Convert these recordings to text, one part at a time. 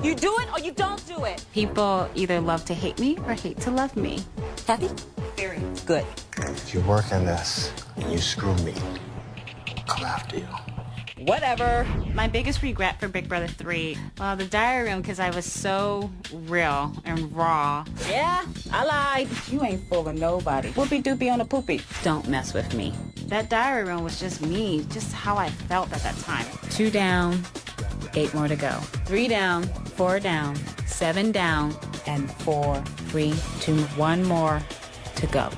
You do it or you don't do it. People either love to hate me or hate to love me. Happy? Very good. If you work on this and you screw me, I'll come after you. Whatever. My biggest regret for Big Brother 3, well, the diary room, because I was so real and raw. Yeah, I lied. You ain't fooling nobody. Whoopie doopie on a poopie. Don't mess with me. That diary room was just me, just how I felt at that time. 2 down, 8 more to go. 3 down, 4 down, 7 down, and 4, 3, 2, 1 more to go.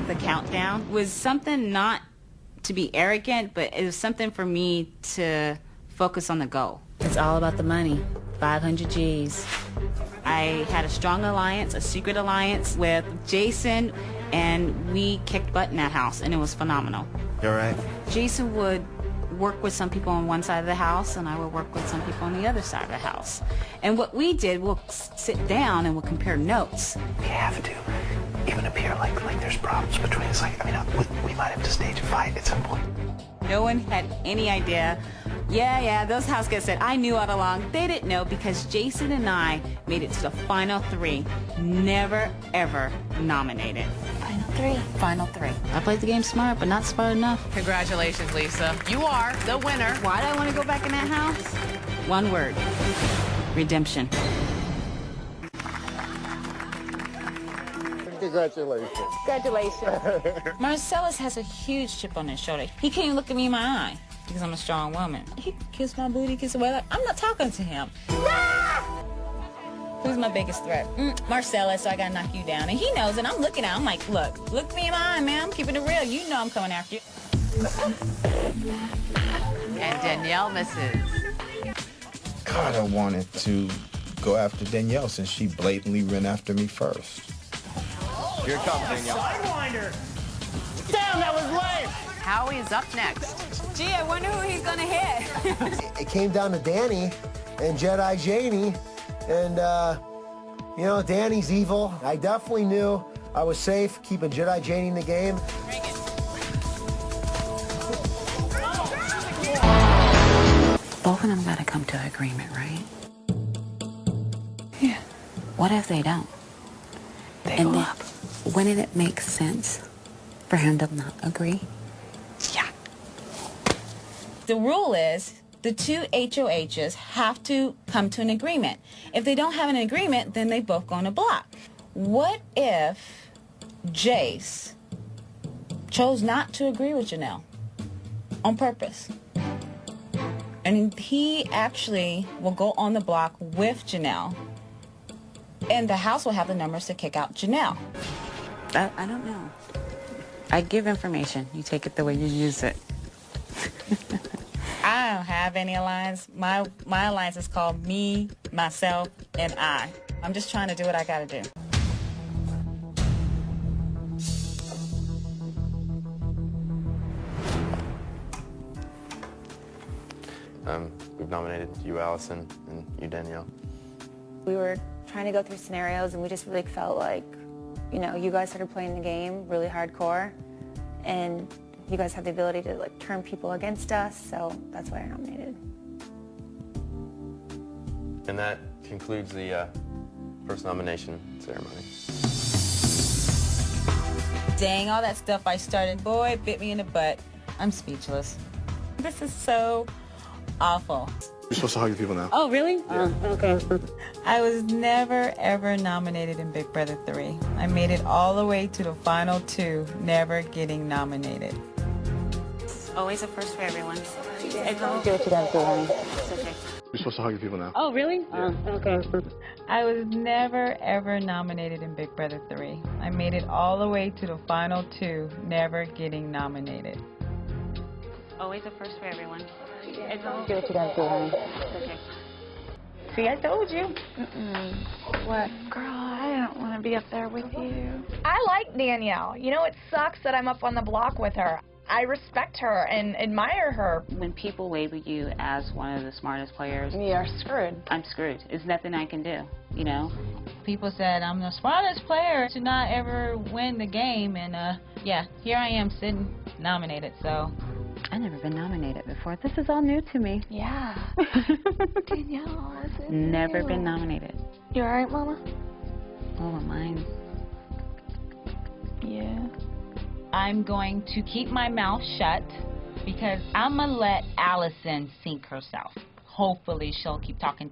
The countdown was something not to be arrogant, but it was something for me to focus on the goal. It's all about the money, 500 G's. I had a strong alliance, a secret alliance with Jason, and we kicked butt in that house, and it was phenomenal. You all right? Jason would work with some people on one side of the house, and I would work with some people on the other side of the house. And what we did, we'll sit down and we'll compare notes. We have to even appear like there's problems between us. Like, I mean, we might have to stage a fight at some point. No one had any idea. Yeah, those house guests said, I knew all along. They didn't know because Jason and I made it to the final 3. Never, ever nominated. Final 3. I played the game smart, but not smart enough. Congratulations, Lisa. You are the winner. Why do I want to go back in that house? One word. Redemption. Congratulations. Congratulations. Marcellus has a huge chip on his shoulder. He can't even look at me in my eye because I'm a strong woman. He kissed my booty, kissed away. Like, I'm not talking to him. Who's my biggest threat? Marcellus, so I gotta knock you down. And he knows, and I'm looking at him. I'm like, look me in my eye, man. I'm keeping it real. You know I'm coming after you. And Danielle misses. God, I wanted to go after Danielle since she blatantly ran after me first. Here it comes, Danielle. Sidewinder! Damn, that was lame! Howie is up next. Gee, I wonder who he's gonna hit. It came down to Danny and Jedi Janie, and, you know, Danny's evil. I definitely knew I was safe keeping Jedi Janie in the game. Bring it. Both of them gotta come to an agreement, right? Yeah. What if they don't? They And go then, up. wouldn't it make sense for him to not agree? Yeah. The rule is the 2 HOHs have to come to an agreement. If they don't have an agreement, then they both go on a block. What if Jace chose not to agree with Janelle on purpose? And he actually will go on the block with Janelle, and the house will have the numbers to kick out Janelle. I don't know. I give information. You take it the way you use it. I don't have any alliance. My alliance is called me, myself, and I. I'm just trying to do what I gotta do. We've nominated you, Allison, and you, Danielle. We were trying to go through scenarios, and we just really felt like, you know, you guys started playing the game really hardcore, and you guys have the ability to, like, turn people against us, so that's why I nominated. And that concludes the first nomination ceremony. Dang, all that stuff I started, boy, bit me in the butt. I'm speechless. This is so awful. You're supposed to hug the people now. Oh, really? Yeah. Okay. I was never, ever nominated in Big Brother 3. I made it all the way to the final 2, never getting nominated. It's always a first for everyone. Everyone do what you gotta do, honey. It's okay. You're supposed to hug the people now. Oh, really? Yeah. Okay. I was never, ever nominated in Big Brother 3. I made it all the way to the final 2, never getting nominated. Always a first for everyone. Everyone do what you gotta do, honey. It's okay. See, I told you. What? Girl, I don't want to be up there with you. I like Danielle. You know, it sucks that I'm up on the block with her. I respect her and admire her. When people label you as one of the smartest players, You're screwed. I'm screwed. There's nothing I can do, you know? People said I'm the smartest player to not ever win the game, and yeah, here I am sitting nominated, so I've never been nominated before. This is all new to me. Yeah. Danielle, is it Never new? been nominated. You all right, Mama? Oh, mine. Yeah. I'm going to keep my mouth shut because I'm going to let Allison sink herself. Hopefully she'll keep talking,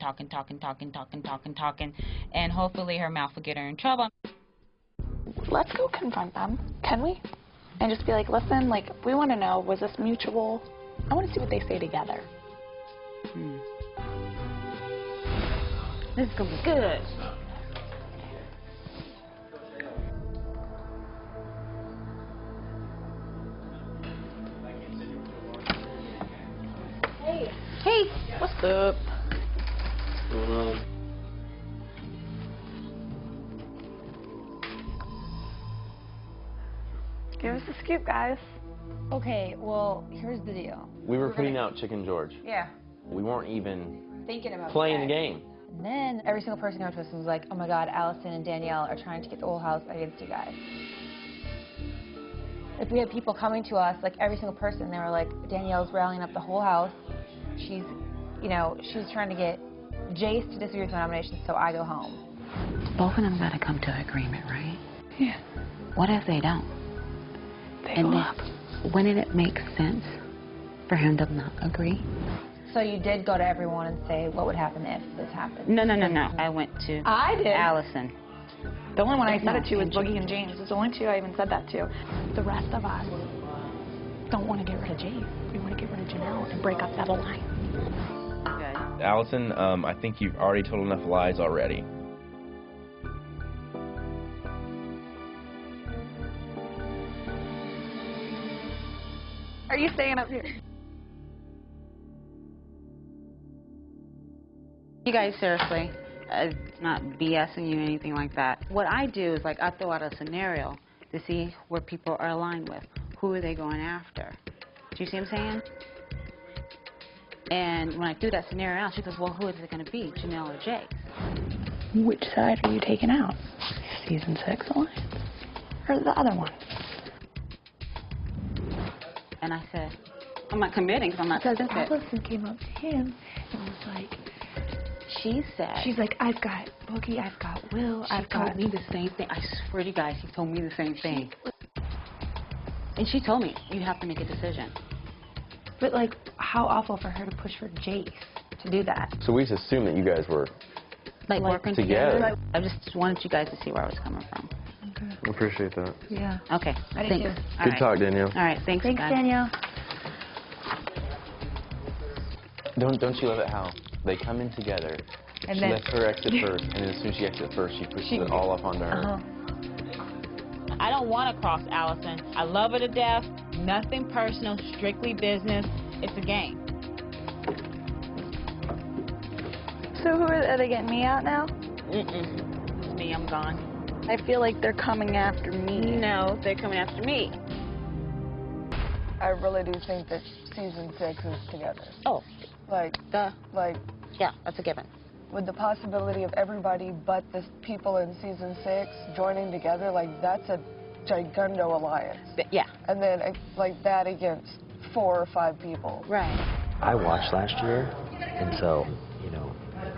and hopefully her mouth will get her in trouble. Let's go confront them, can we? And just be like, listen, like, we want to know, was this mutual? I want to see what they say together. This is going to be good. Hey, what's up? Give us a scoop, guys. Okay, well, here's the deal. We were putting out Chicken George. Yeah. We weren't even Thinking about playing the that. game. And then every single person who came up to us was like, oh my God, Allison and Danielle are trying to get the whole house against you guys. Like, we had people coming to us, like every single person, they were like, Danielle's rallying up the whole house. She's, you know, she's trying to get Jace to disagree with my nomination, so I go home. Both of them got to come to an agreement, right? Yeah. What if they don't? They And go then, up. wouldn't it make sense for him to not agree? So you did go to everyone and say, what would happen if this happened? No. I went to I did. Allison. The only one I said No, it to was Andrew. Boogie and James. It's the only two I even said that to. The rest of us don't want to get rid of James. We want to get rid of Janelle and break up that alliance. Okay. Allison, I think you've already told enough lies already. Are you staying up here? You guys, seriously, not BSing you or anything like that. What I do is, like, I throw out a scenario to see where people are aligned with. Who are they going after? Do you see what I'm saying? And when I threw that scenario out, she goes, well, who is it going to be, Janelle or Jace? Which side are you taking out? Season 6 alliance? Or the other one? And I said, I'm not committing because I'm not Because stupid. Allison came up to him and was like, She said, she's like, I've got Boogie, I've got Will, I've got... told me the same thing. I swear to you guys, she told me the same thing. And she told me, you have to make a decision. But, like, how awful for her to push for Jace to do that. So we just assumed that you guys were Like working together. together. I just wanted you guys to see where I was coming from. Okay. I appreciate that. Yeah. Okay, I do thanks. too. All Good right. talk, Danielle. All right, thanks, Thanks, guys. Danielle. Don't you love it how they come in together? And She then- lets her exit first, and then as soon as she exits first, she pushes it all up onto her. I don't want to cross Allison. I love her to death. Nothing personal, strictly business. It's a game. So who are they getting me out now? Mm-mm. It's me, I'm gone. I feel like they're coming after me. No, they're coming after me. I really do think that season 6 is together. Oh, Like, yeah, that's a given. with the possibility of everybody but the people in season 6 joining together, like, that's a gigundo alliance. Yeah. And then, like, that against 4 or 5 people. Right. I watched last year, and so, you know,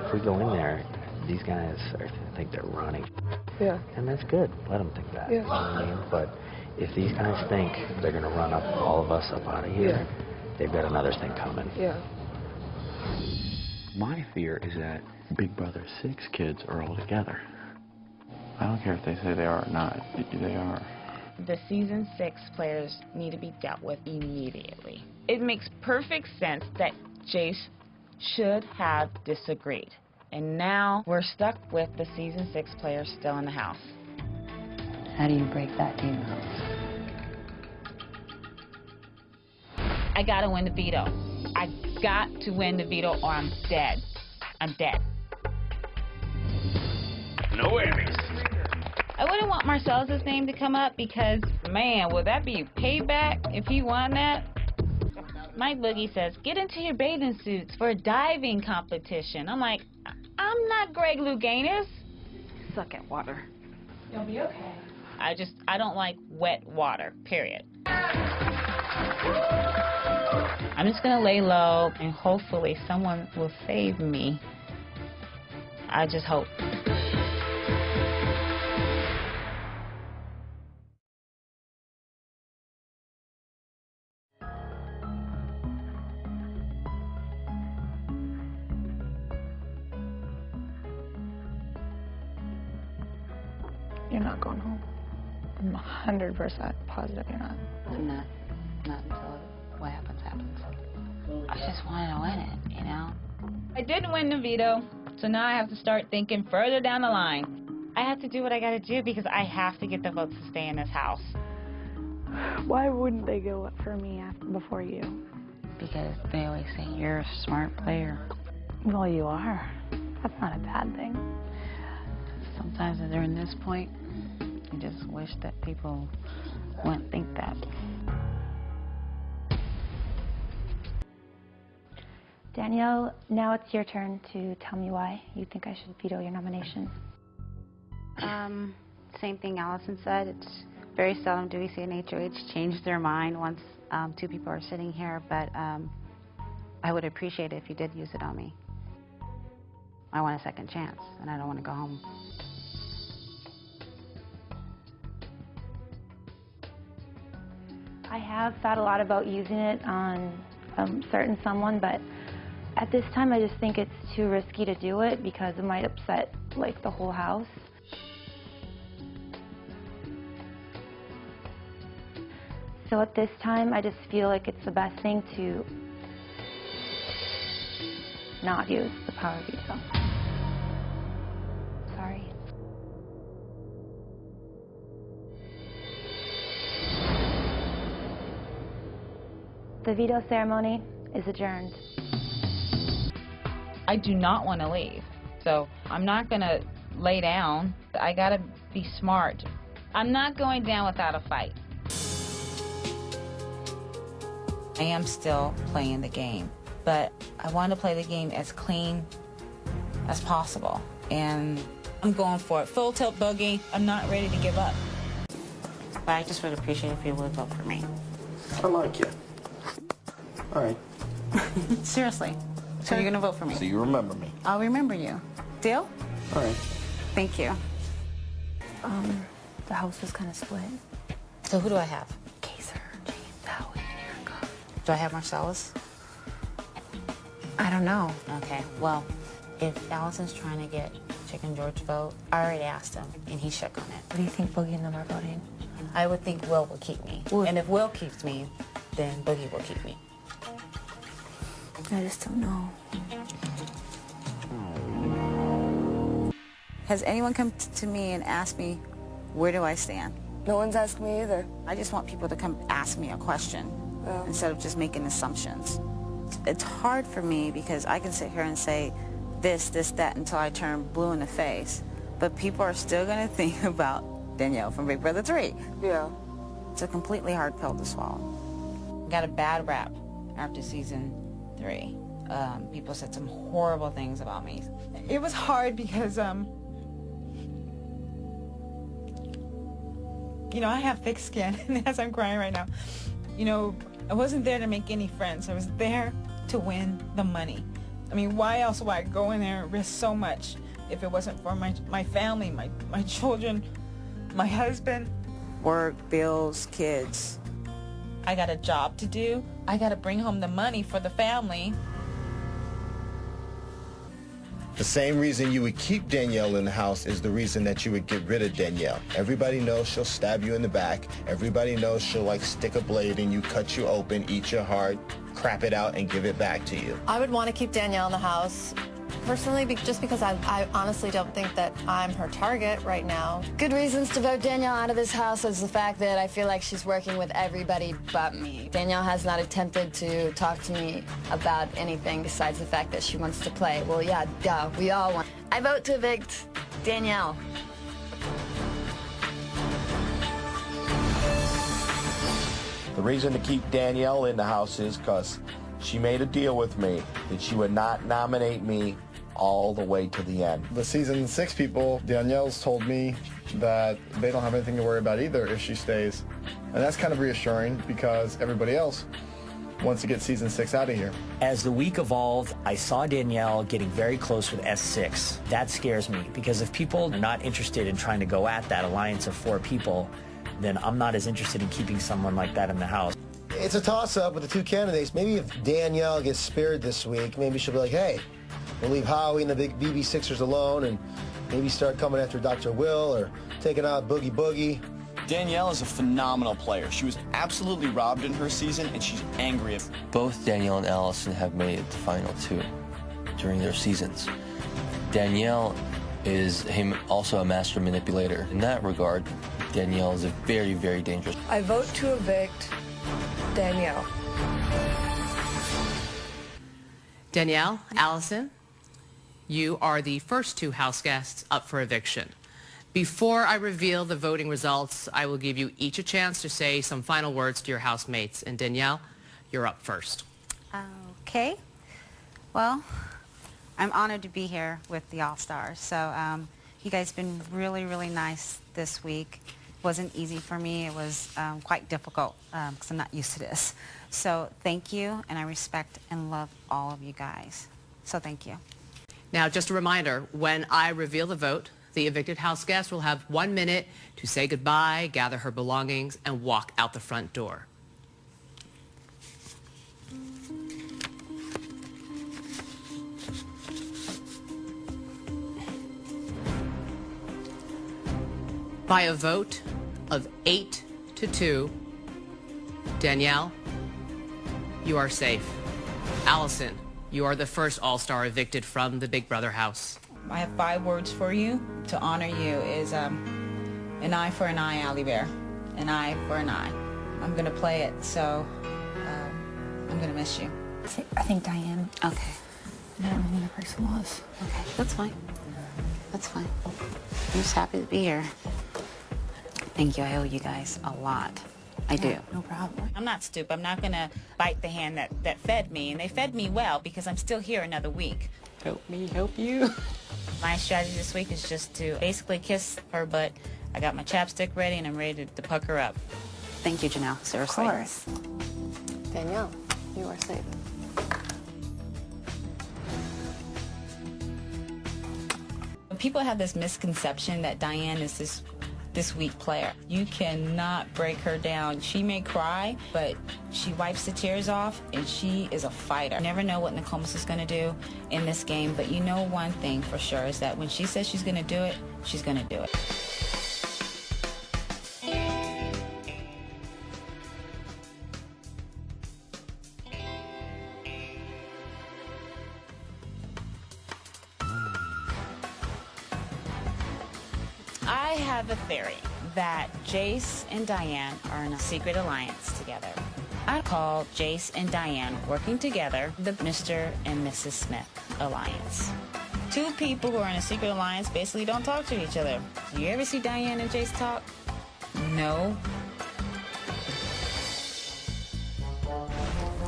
if we go in there, these guys think they're running. Yeah. And that's good. Let them think that. Yeah. You know what I mean? But if these guys think they're going to run up all of us up out of here, they've got another thing coming. Yeah. My fear is that Big Brother 6 kids are all together. I don't care if they say they are or not. They are. The season 6 players need to be dealt with immediately. It makes perfect sense that Jace should have disagreed. And now we're stuck with the season 6 players still in the house. How do you break that team up? I gotta win the veto. I got to win the veto or I'm dead. I'm dead. No whammies. I wouldn't want Marcellus' name to come up because, man, would that be payback if he won that? Mike Boogie says, get into your bathing suits for a diving competition. I'm like, I'm not Greg Louganis. Suck at water. You'll be okay. I don't like wet water, period. I'm just going to lay low, and hopefully someone will save me. I just hope. You're not going home. I'm 100% positive you're not. I'm not until what happens. I just wanted to win it, you know? I did win the veto, so now I have to start thinking further down the line. I have to do what I gotta do because I have to get the votes to stay in this house. Why wouldn't they go for me before you? Because they always say you're a smart player. Well, you are. That's not a bad thing. Sometimes during this point, I just wish that people wouldn't think that. Danielle, now it's your turn to tell me why you think I should veto your nomination. Same thing Allison said. It's very seldom do we see an HOH change their mind once two people are sitting here, but I would appreciate it if you did use it on me. I want a second chance, and I don't want to go home. I have thought a lot about using it on a certain someone, but at this time I just think it's too risky to do it because it might upset like the whole house. So at this time I just feel like it's the best thing to not use the power veto. Sorry. The veto ceremony is adjourned. I do not want to leave, so I'm not going to lay down. I got to be smart. I'm not going down without a fight. I am still playing the game, but I want to play the game as clean as possible, and I'm going for it. Full tilt boogie. I'm not ready to give up. But I just would appreciate it if you would vote for me. I like you. All right. Seriously. So you're going to vote for me? So you remember me. I'll remember you. Deal? All right. Thank you. The house was kind of split. So who do I have? Kaiser, James, Howie, and Erica. Do I have Marcellus? I don't know. Okay, well, if Allison's trying to get Chicken George vote, I already asked him, and he shook on it. What do you think Boogie and them are voting? I would think Will keep me. And if Will keeps me, then Boogie will keep me. I just don't know. Has anyone come to me and asked me, where do I stand? No one's asked me either. I just want people to come ask me a question instead of just making assumptions. It's hard for me because I can sit here and say this, that until I turn blue in the face, but people are still going to think about Danielle from Big Brother 3. Yeah. It's a completely hard pill to swallow. Got a bad rap after season 3. People said some horrible things about me. It was hard because, you know, I have thick skin, and as I'm crying right now, you know, I wasn't there to make any friends. I was there to win the money. I mean, why else would I go in there and risk so much if it wasn't for my family, my children, my husband? Work, bills, kids. I got a job to do. I got to bring home the money for the family. The same reason you would keep Danielle in the house is the reason that you would get rid of Danielle. Everybody knows she'll stab you in the back. Everybody knows she'll like stick a blade in you, cut you open, eat your heart, crap it out, and give it back to you. I would want to keep Danielle in the house. Personally, just because I honestly don't think that I'm her target right now. Good reasons to vote Danielle out of this house is the fact that I feel like she's working with everybody but me. Danielle has not attempted to talk to me about anything besides the fact that she wants to play. Well, yeah, duh, we all want. I vote to evict Danielle. The reason to keep Danielle in the house is because she made a deal with me that she would not nominate me all the way to the end. The season 6 people, Danielle's told me that they don't have anything to worry about either if she stays. And that's kind of reassuring because everybody else wants to get season 6 out of here. As the week evolved, I saw Danielle getting very close with S6. That scares me, because if people are not interested in trying to go at that alliance of 4 people, then I'm not as interested in keeping someone like that in the house. It's a toss-up with the 2 candidates. Maybe if Danielle gets spared this week, maybe she'll be like, hey, we'll leave Howie and the big BB Sixers alone and maybe start coming after Dr. Will or taking out Boogie Boogie. Danielle is a phenomenal player. She was absolutely robbed in her season, and she's angry. Both Danielle and Allison have made it to Final 2 during their seasons. Danielle is also a master manipulator. In that regard, Danielle is a very, very dangerous. I vote to evict Danielle. Danielle, Allison, you are the first 2 house guests up for eviction. Before I reveal the voting results, I will give you each a chance to say some final words to your housemates. And Danielle, you're up first. Okay. Well, I'm honored to be here with the All-Stars. So you guys have been really, really nice this week. It wasn't easy for me. It was quite difficult because I'm not used to this. So thank you, and I respect and love all of you guys. So thank you. Now, just a reminder, when I reveal the vote, the evicted house guest will have 1 minute to say goodbye, gather her belongings, and walk out the front door. By a vote of 8-2, Danielle, you are safe. Allison, you are the first All-Star evicted from the Big Brother house. I have 5 words for you to honor you is an eye for an eye, Allie Bear. An eye for an eye. I'm going to play it, so I'm going to miss you. I think Diane. Okay. I don't know who the person was. Okay, that's fine. That's fine. I'm just happy to be here. Thank you. I owe you guys a lot. I do. No problem. I'm not stupid. I'm not going to bite the hand that fed me, and they fed me well because I'm still here another week. Help me help you. My strategy this week is just to basically kiss her butt. I got my chapstick ready, and I'm ready to puck her up. Thank you, Janelle. Seriously. Of course. Danielle, you are safe. People have this misconception that Diane is this weak player. You cannot break her down. She may cry, but she wipes the tears off, and she is a fighter. You never know what Nokomis is going to do in this game, but you know one thing for sure is that when she says she's going to do it, she's going to do it. I have a theory that Jace and Diane are in a secret alliance together. I call Jace and Diane working together the Mr. and Mrs. Smith alliance. 2 people who are in a secret alliance basically don't talk to each other. Do you ever see Diane and Jace talk? No.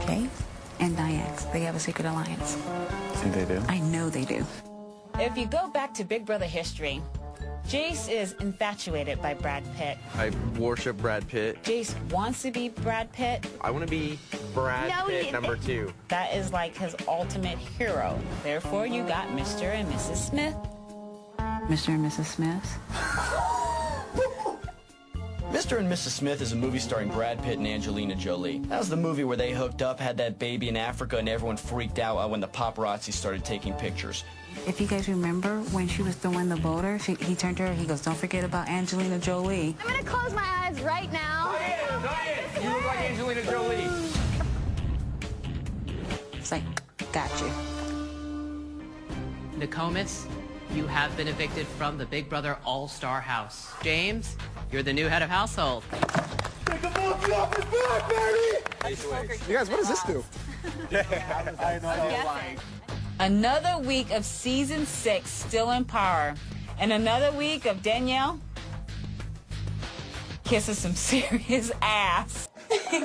Okay. And Diane, they have a secret alliance. I think they do. I know they do. If you go back to Big Brother history, Jace is infatuated by Brad Pitt. I worship Brad Pitt. Jace wants to be Brad Pitt. I want to be Brad Pitt number 2. That is like his ultimate hero. Therefore, you got Mr. and Mrs. Smith. Mr. and Mrs. Smith? Mr. and Mrs. Smith is a movie starring Brad Pitt and Angelina Jolie. That was the movie where they hooked up, had that baby in Africa, and everyone freaked out when the paparazzi started taking pictures. If you guys remember when she was throwing the boulder, he turned to her, he goes, don't forget about Angelina Jolie. I'm gonna close my eyes right now. Diane, you look like Angelina Jolie. It's like, got you. Nokomis, you have been evicted from the Big Brother All-Star house. James, you're the new head of household. Take the monkey off his back, baby! You guys, what does this do? I know. Another week of season 6 still in power. And another week of Danielle kissing some serious ass.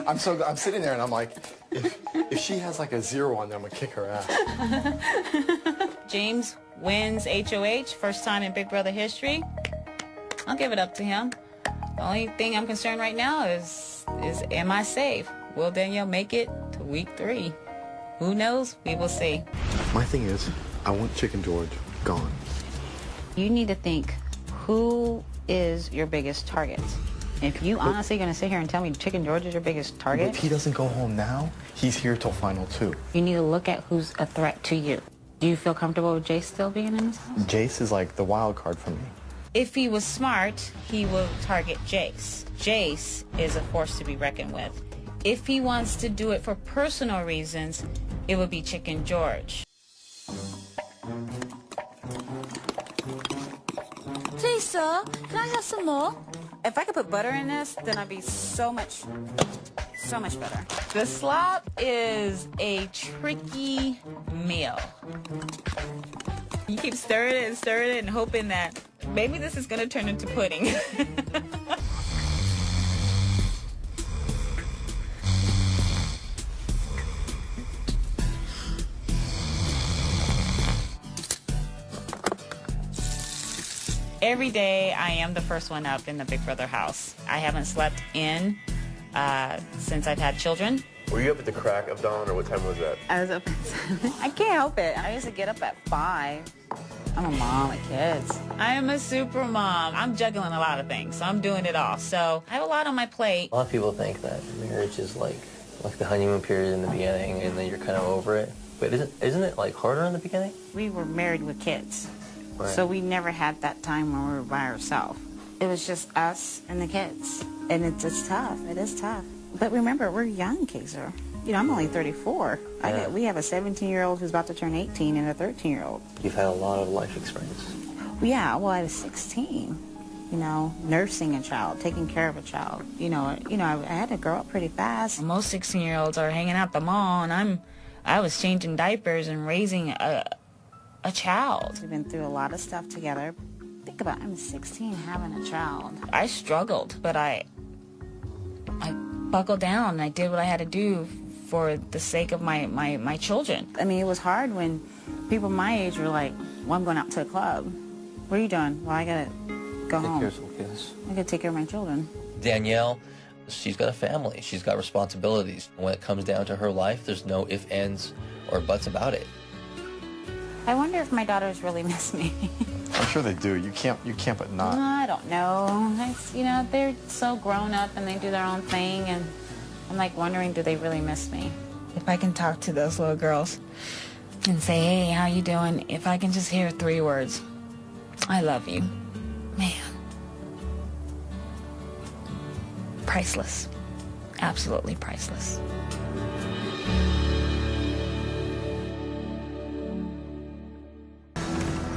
I'm sitting there and I'm like, if she has like a 0 on there, I'm gonna kick her ass. James wins HOH, first time in Big Brother history. I'll give it up to him. The only thing I'm concerned right now is am I safe? Will Danielle make it to week 3. Who knows? We will see. My thing is, I want Chicken George gone. You need to think, who is your biggest target? If you honestly going to sit here and tell me Chicken George is your biggest target, If he doesn't go home now, he's here till final 2. you need to look at who's a threat to you. Do you feel comfortable with Jace still being in this house? Jace is like the wild card for me. If he was smart, he will target Jace. Jace is a force to be reckoned with. If he wants to do it for personal reasons, it would be Chicken George. Please, sir, can I have some more? If I could put butter in this, then I'd be so much better. The slop is a tricky meal. You keep stirring it and hoping that maybe this is going to turn into pudding. Every day I am the first one up in the Big Brother house. I haven't slept in since I've had children. Were you up at the crack of dawn, or what time was that? I was up at 7. I can't help it. I used to get up at 5. I'm a mom of kids. I am a super mom. I'm juggling a lot of things, so I'm doing it all. So I have a lot on my plate. A lot of people think that marriage is like the honeymoon period in the beginning, and then you're kind of over it. But isn't it like harder in the beginning? We were married with kids. Right. So we never had that time when we were by ourselves. It was just us and the kids. And it's tough. It is tough. But remember, we're young, Kaiser. You know, I'm only 34. Yeah. We have a 17-year-old who's about to turn 18 and a 13-year-old. You've had a lot of life experience. Yeah, well, I was 16. You know, nursing a child, taking care of a child. I had to grow up pretty fast. Most 16-year-olds are hanging out at the mall, and I was changing diapers and raising a child. We've been through a lot of stuff together. Think about it, I'm 16 having a child. I struggled, but I buckled down and I did what I had to do for the sake of my children. I mean, it was hard when people my age were like, well, I'm going out to a club. What are you doing? Well, I got to go home. Take care of some kids. I got to take care of my children. Danielle, she's got a family. She's got responsibilities. When it comes down to her life, there's no ifs, ands, or buts about it. I wonder if my daughters really miss me. I'm sure they do. You can't but not. I don't know. They're so grown up and they do their own thing, and I'm like wondering, do they really miss me? If I can talk to those little girls and say, hey, how you doing? If I can just hear 3 words, I love you. Man. Priceless. Absolutely priceless.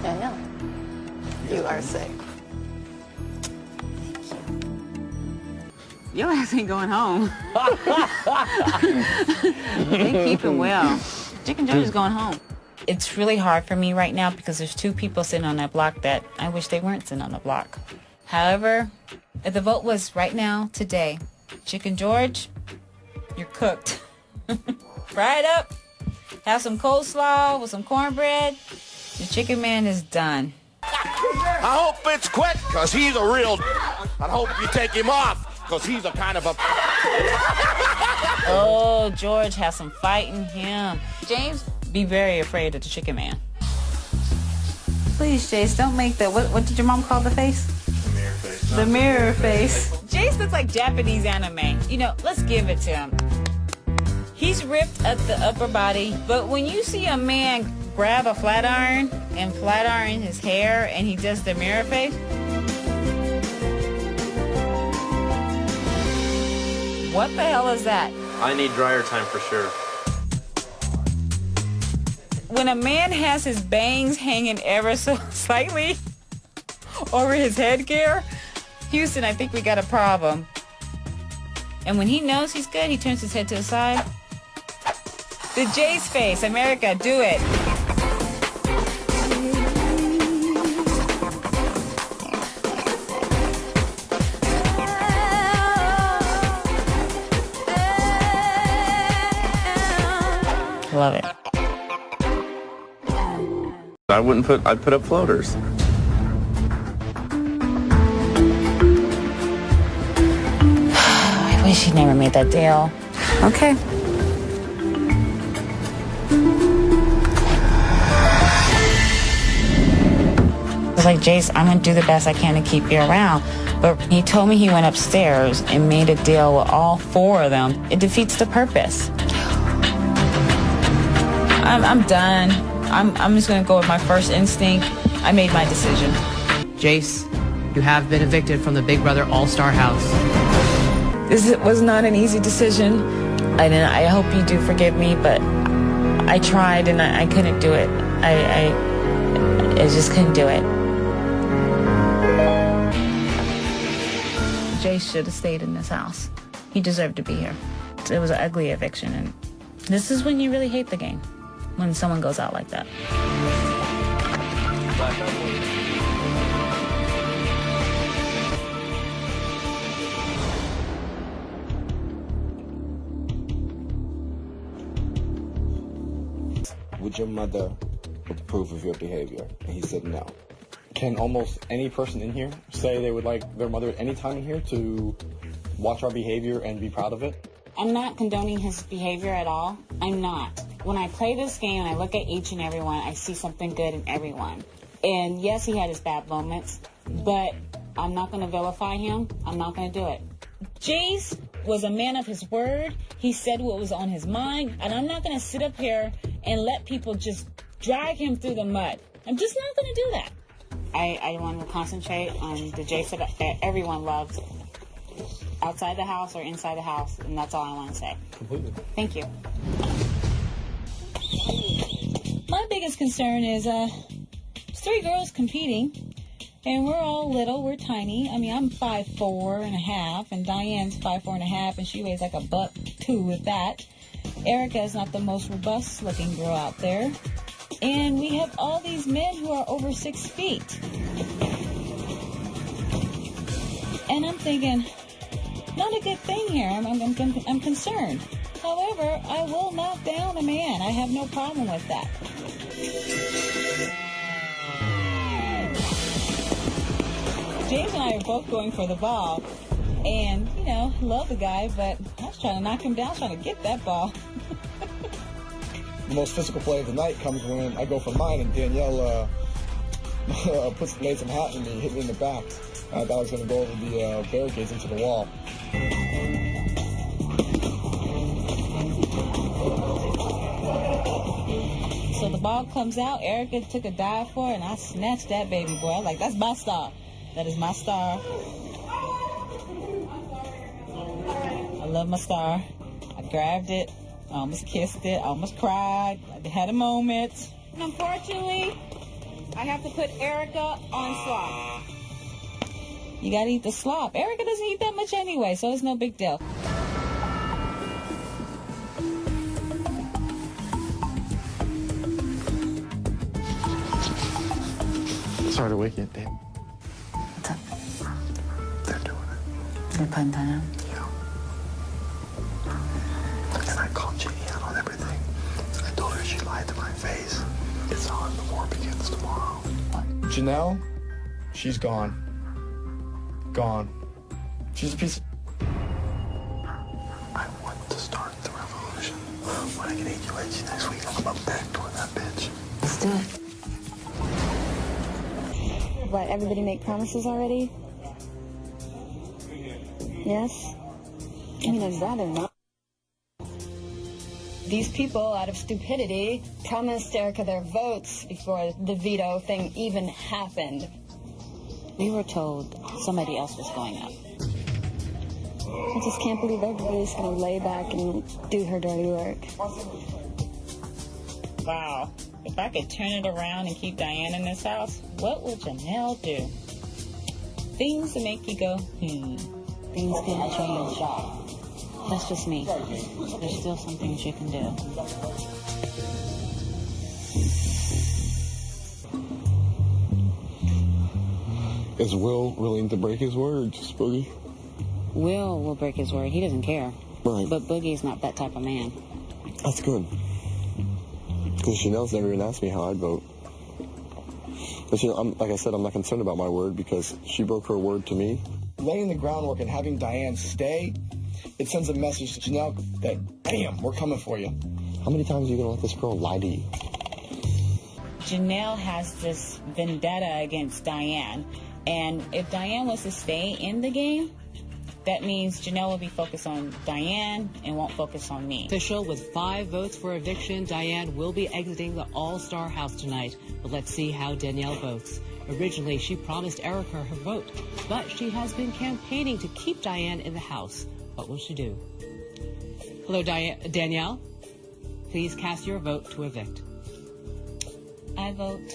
Danielle, you are sick. Your ass ain't going home. They keep him well. Chicken George is going home. It's really hard for me right now because there's 2 people sitting on that block that I wish they weren't sitting on the block. However, if the vote was right now, today, Chicken George, you're cooked. Fry it up, have some coleslaw with some cornbread. The chicken man is done. I hope it's quick, because he's a real... I hope you take him off, because he's a kind of a... Oh, George has some fight in him. James, be very afraid of the chicken man. Please, Jace, don't make the... What did your mom call the face? The mirror face. The mirror face. Jace looks like Japanese anime. Let's give it to him. He's ripped at the upper body, but when you see a man grab a flat iron and flat iron his hair and he does the mirror face, what the hell is that? I need dryer time for sure. When a man has his bangs hanging ever so slightly over his headgear, Houston, I think we got a problem. And when he knows he's good, he turns his head to the side. The Jace face, America, do it. Love it. I'd put up floaters. I wish he never made that deal. Okay. was like, Jace, I'm going to do the best I can to keep you around. But he told me he went upstairs and made a deal with all 4 of them. It defeats the purpose. I'm done. I'm just going to go with my first instinct. I made my decision. Jace, you have been evicted from the Big Brother All-Star house. This was not an easy decision. I hope you do forgive me, but I tried and I couldn't do it. I just couldn't do it. Jace should have stayed in this house. He deserved to be here. It was an ugly eviction, and this is when you really hate the game, when someone goes out like that. Would your mother approve of your behavior? And he said no. Can almost any person in here say they would like their mother at any time in here to watch our behavior and be proud of it? I'm not condoning his behavior at all. I'm not. When I play this game and I look at each and every one, I see something good in everyone. And yes, he had his bad moments, but I'm not going to vilify him. I'm not going to do it. Jace was a man of his word. He said what was on his mind, and I'm not going to sit up here and let people just drag him through the mud. I'm just not going to do that. I want to concentrate on the Jace that everyone loves, outside the house or inside the house, and that's all I want to say. Completely. Thank you. My biggest concern is it's 3 girls competing, and we're all little, we're tiny. I mean, I'm 5'4.5", and Diane's 5'4.5", and she weighs like $102 with that. Erica is not the most robust looking girl out there. And we have all these men who are over 6 feet. And I'm thinking, not a good thing here. I'm concerned. However, I will knock down a man. I have no problem with that. James and I are both going for the ball. And, you know, love the guy, but I was trying to knock him down, trying to get that ball. The most physical play of the night comes when I go for mine and Danielle made some hat in me, hit me in the back. I thought I was going to go over the barricades into the wall. So the ball comes out, Erica took a dive for it, and I snatched that baby boy. I was like, that's my star. That is my star. I love my star. I grabbed it. I almost kissed it. I almost cried. I had a moment. Unfortunately, I have to put Erica on slop. You gotta eat the slop. Erica doesn't eat that much anyway, so it's no big deal. Sorry to wake you, Dan. What's up? They're doing it. They're putting time out? And I called Jenny out on everything. I told her she lied to my face. It's on. The war begins tomorrow. Janelle, she's gone. Gone. She's a piece of... I want to start the revolution. When I get HOH next week, I'm up there toward that bitch. Let's do it. What, everybody make promises already? Yes? I mean, I'd rather not. These people, out of stupidity, promised Erica their votes before the veto thing even happened. We were told somebody else was going up. I just can't believe everybody's going to lay back and do her dirty work. Wow. If I could turn it around and keep Diane in this house, what would Janelle do? Things that make you go, Things can change. That's just me. There's still some things you can do. Is Will willing to break his word, Boogie? Will break his word. He doesn't care. Right. But Boogie's not that type of man. That's good. Because Chanel's never even asked me how I'd vote. But, you know, like I said, I'm not concerned about my word because she broke her word to me. Laying the groundwork and having Diane stay, it sends a message to Janelle that, damn, we're coming for you. How many times are you going to let this girl lie to you? Janelle has this vendetta against Diane, and if Diane was to stay in the game, that means Janelle will be focused on Diane and won't focus on me. Official with 5 votes for eviction, Diane will be exiting the all-star house tonight. But let's see how Danielle votes. Originally, she promised Erica her vote, but she has been campaigning to keep Diane in the house. What will she do? Hello, Danielle. Please cast your vote to evict. I vote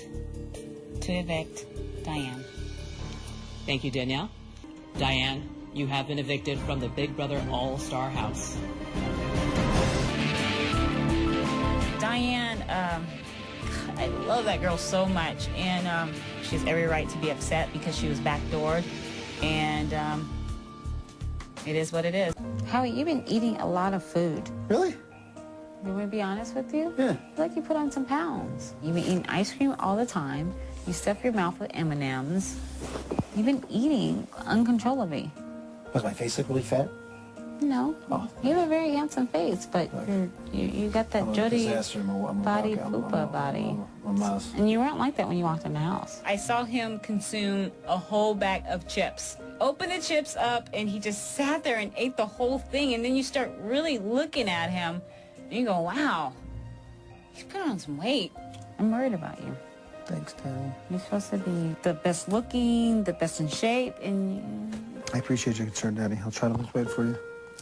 to evict Diane. Thank you, Danielle. Diane, you have been evicted from the Big Brother All-Star House. Diane, I love that girl so much, and she has every right to be upset because she was backdoored, and it is what it is. Howie, you've been eating a lot of food. Really? You want me to be honest with you? Yeah. I feel like you put on some pounds. You've been eating ice cream all the time. You stuff your mouth with M&Ms. You've been eating uncontrollably. Does my face look really fat? No. Oh. You have a very handsome face, but you got that Jody body poopa body. And you weren't like that when you walked in the house. I saw him consume a whole bag of chips. Open the chips up, and he just sat there and ate the whole thing, and then you start really looking at him, and you go, wow, he's put on some weight. I'm worried about you. Thanks, Danny. You're supposed to be the best looking, the best in shape, and I appreciate your concern, Daddy. I'll try to lose weight for you.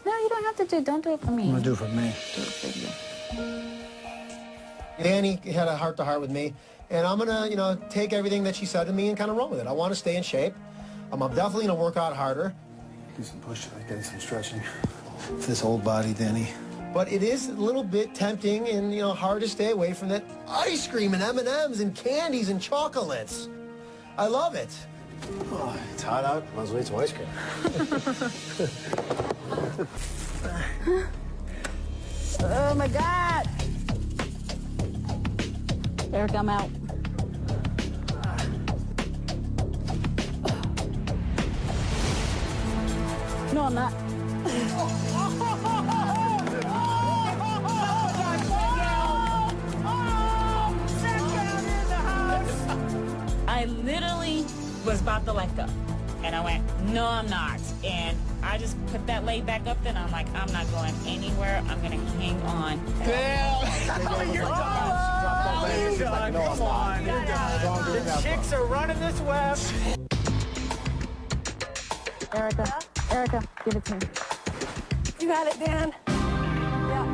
no, you don't have to do it. Don't do it for me. I'm gonna do it for me. Do it for you. Danny had a heart-to-heart with me, and I'm gonna, take everything that she said to me and kind of run with it. I want to stay in shape. I'm definitely gonna work out harder. Do some push-ups, getting some stretching for this old body, Danny. But it is a little bit tempting and, hard to stay away from that ice cream and M&Ms and candies and chocolates. I love it. Oh, it's hot out. Might as well eat some ice cream. Oh, my God. Eric, I'm out. No, I'm not. I literally was about to let go. And I went, no, I'm not. And I just put that leg back up there, and I'm like, I'm not going anywhere. I'm going to hang on. You're done. Come on. The chicks are running this web. Erica, give it to me. You got it, Dan. Yeah.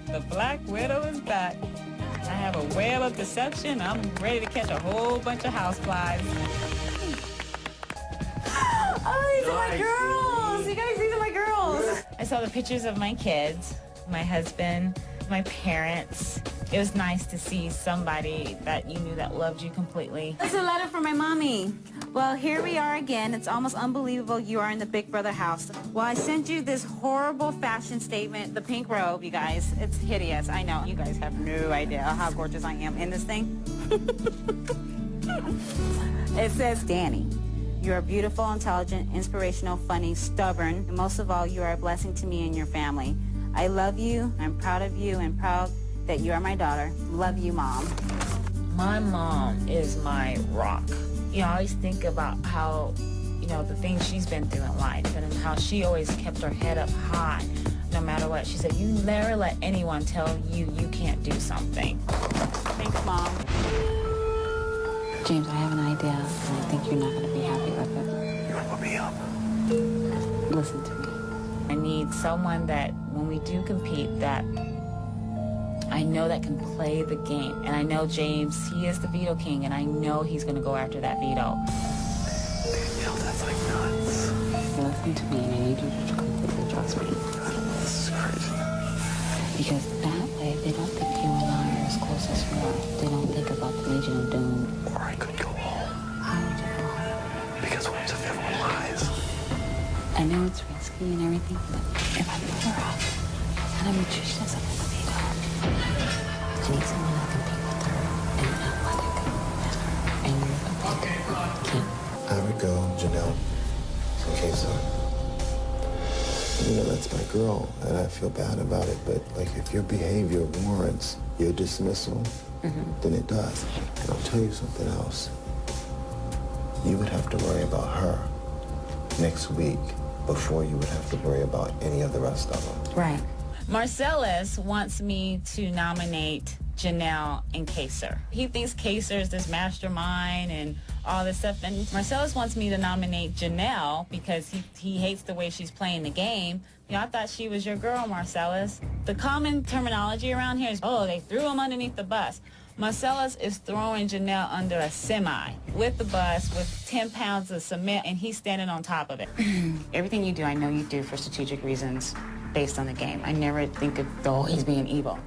The Black Widow is back. I have a web of deception. I'm ready to catch a whole bunch of houseflies. Oh, these are my girls. You guys, these are my girls. I saw the pictures of my kids, my husband, my parents. It was nice to see somebody that you knew that loved you completely. It's a letter from my mommy. Well, here we are again. It's almost unbelievable you are in the Big Brother house. Well, I sent you this horrible fashion statement, the pink robe, you guys. It's hideous. I know. You guys have no idea how gorgeous I am in this thing. It says, Danny, you are beautiful, intelligent, inspirational, funny, stubborn, and most of all, you are a blessing to me and your family. I love you. I'm proud of you and proud that you are my daughter. Love you, Mom. My mom is my rock. I always think about how, the things she's been through in life and how she always kept her head up high no matter what. She said, you never let anyone tell you you can't do something. Thanks, Mom. James, I have an idea, and I think you're not going to be happy with it. You wanna put me up? Listen to me. I need someone that when we do compete that I know that can play the game. And I know James, he is the veto king, and I know he's going to go after that veto. Danielle, that's like nuts. Listen to me, and I need you to completely trust me. This is crazy. Because that way, they don't think you and I are as close as we are. They don't think about the Legion of Doom. Or I could go home. How would you go home? Because what if everyone lies? I know it's risky and everything, but if I pull her off, and I'm sure she doesn't want to be gone. I need someone to compete with her and athletic with her. And you're a big kid. I would go, Janelle. Okay, so. You know, that's my girl, and I feel bad about it, but, like, if your behavior warrants your dismissal, then it does. And I'll tell you something else. You would have to worry about her next week before you would have to worry about any of the rest of them. Right. Marcellus wants me to nominate Janelle and Kaser. He thinks Kaser is this mastermind and all this stuff. And Marcellus wants me to nominate Janelle because he hates the way she's playing the game. You know, I thought she was your girl, Marcellus. The common terminology around here is, oh, they threw him underneath the bus. Marcellus is throwing Janelle under a semi with the bus with 10 pounds of cement, and he's standing on top of it. Everything you do, I know you do for strategic reasons based on the game. I never think of, oh, he's being evil.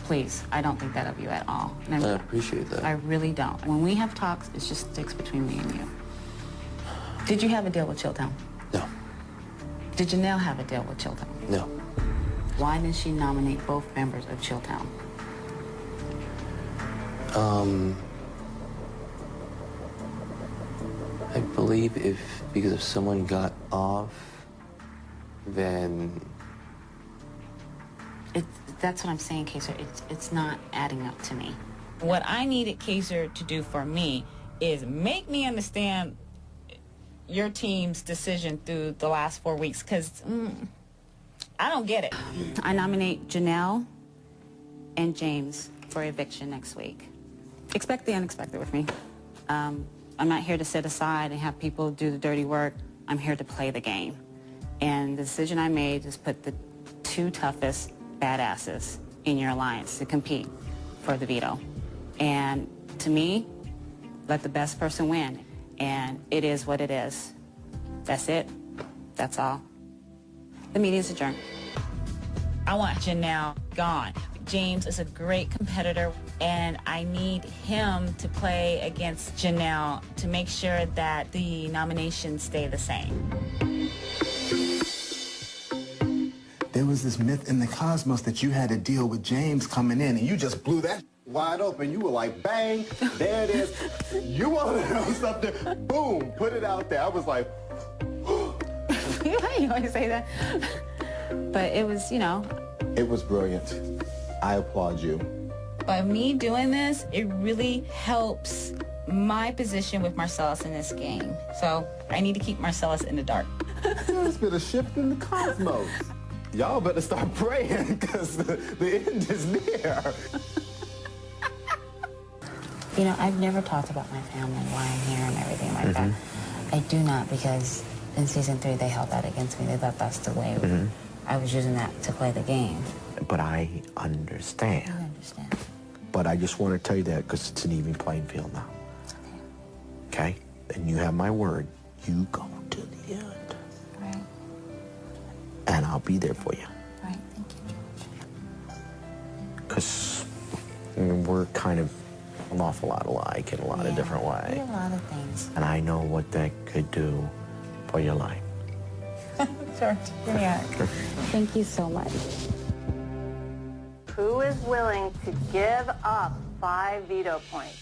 Please, I don't think that of you at all. And I appreciate that. I really don't. When we have talks, it just sticks between me and you. Did you have a deal with Chilltown? No. Did Janelle have a deal with Chilltown? No. Why didn't she nominate both members of Chilltown? I believe because if someone got off, then... That's what I'm saying, Kaser. It's not adding up to me. What I needed Kaser to do for me is make me understand your team's decision through the last 4 weeks, because I don't get it. I nominate Janelle and James for eviction next week. Expect the unexpected with me. I'm not here to sit aside and have people do the dirty work. I'm here to play the game. And the decision I made is put the two toughest badasses in your alliance to compete for the veto. And to me, let the best person win. And it is what it is. That's it. That's all. The meeting's adjourned. I want Janelle gone. James is a great competitor, and I need him to play against Janelle to make sure that the nominations stay the same. There was this myth in the cosmos that you had to deal with James coming in, and you just blew that wide open. You were like, bang, there it is. You wanted to know something, boom, put it out there. I was like, You always say that. But it was, you know. It was brilliant. I applaud you. By me doing this, it really helps my position with Marcellus in this game. So I need to keep Marcellus in the dark. There's been a shift in the cosmos. Y'all better start praying, because the end is near. You know, I've never talked about my family, why I'm here and everything like that. I do not, because in season 3 they held that against me. They thought that's the way I was using that to play the game. But I understand. I understand. But I just want to tell you that because it's an even playing field now. Okay? And you have my word. You go to the end. Right. And I'll be there for you. Right, thank you. Because we're kind of an awful lot alike in a lot of different ways. We do a lot of things. And I know what that could do for your life. Sure. Yeah. Thank you so much. Who is willing to give up 5 veto points?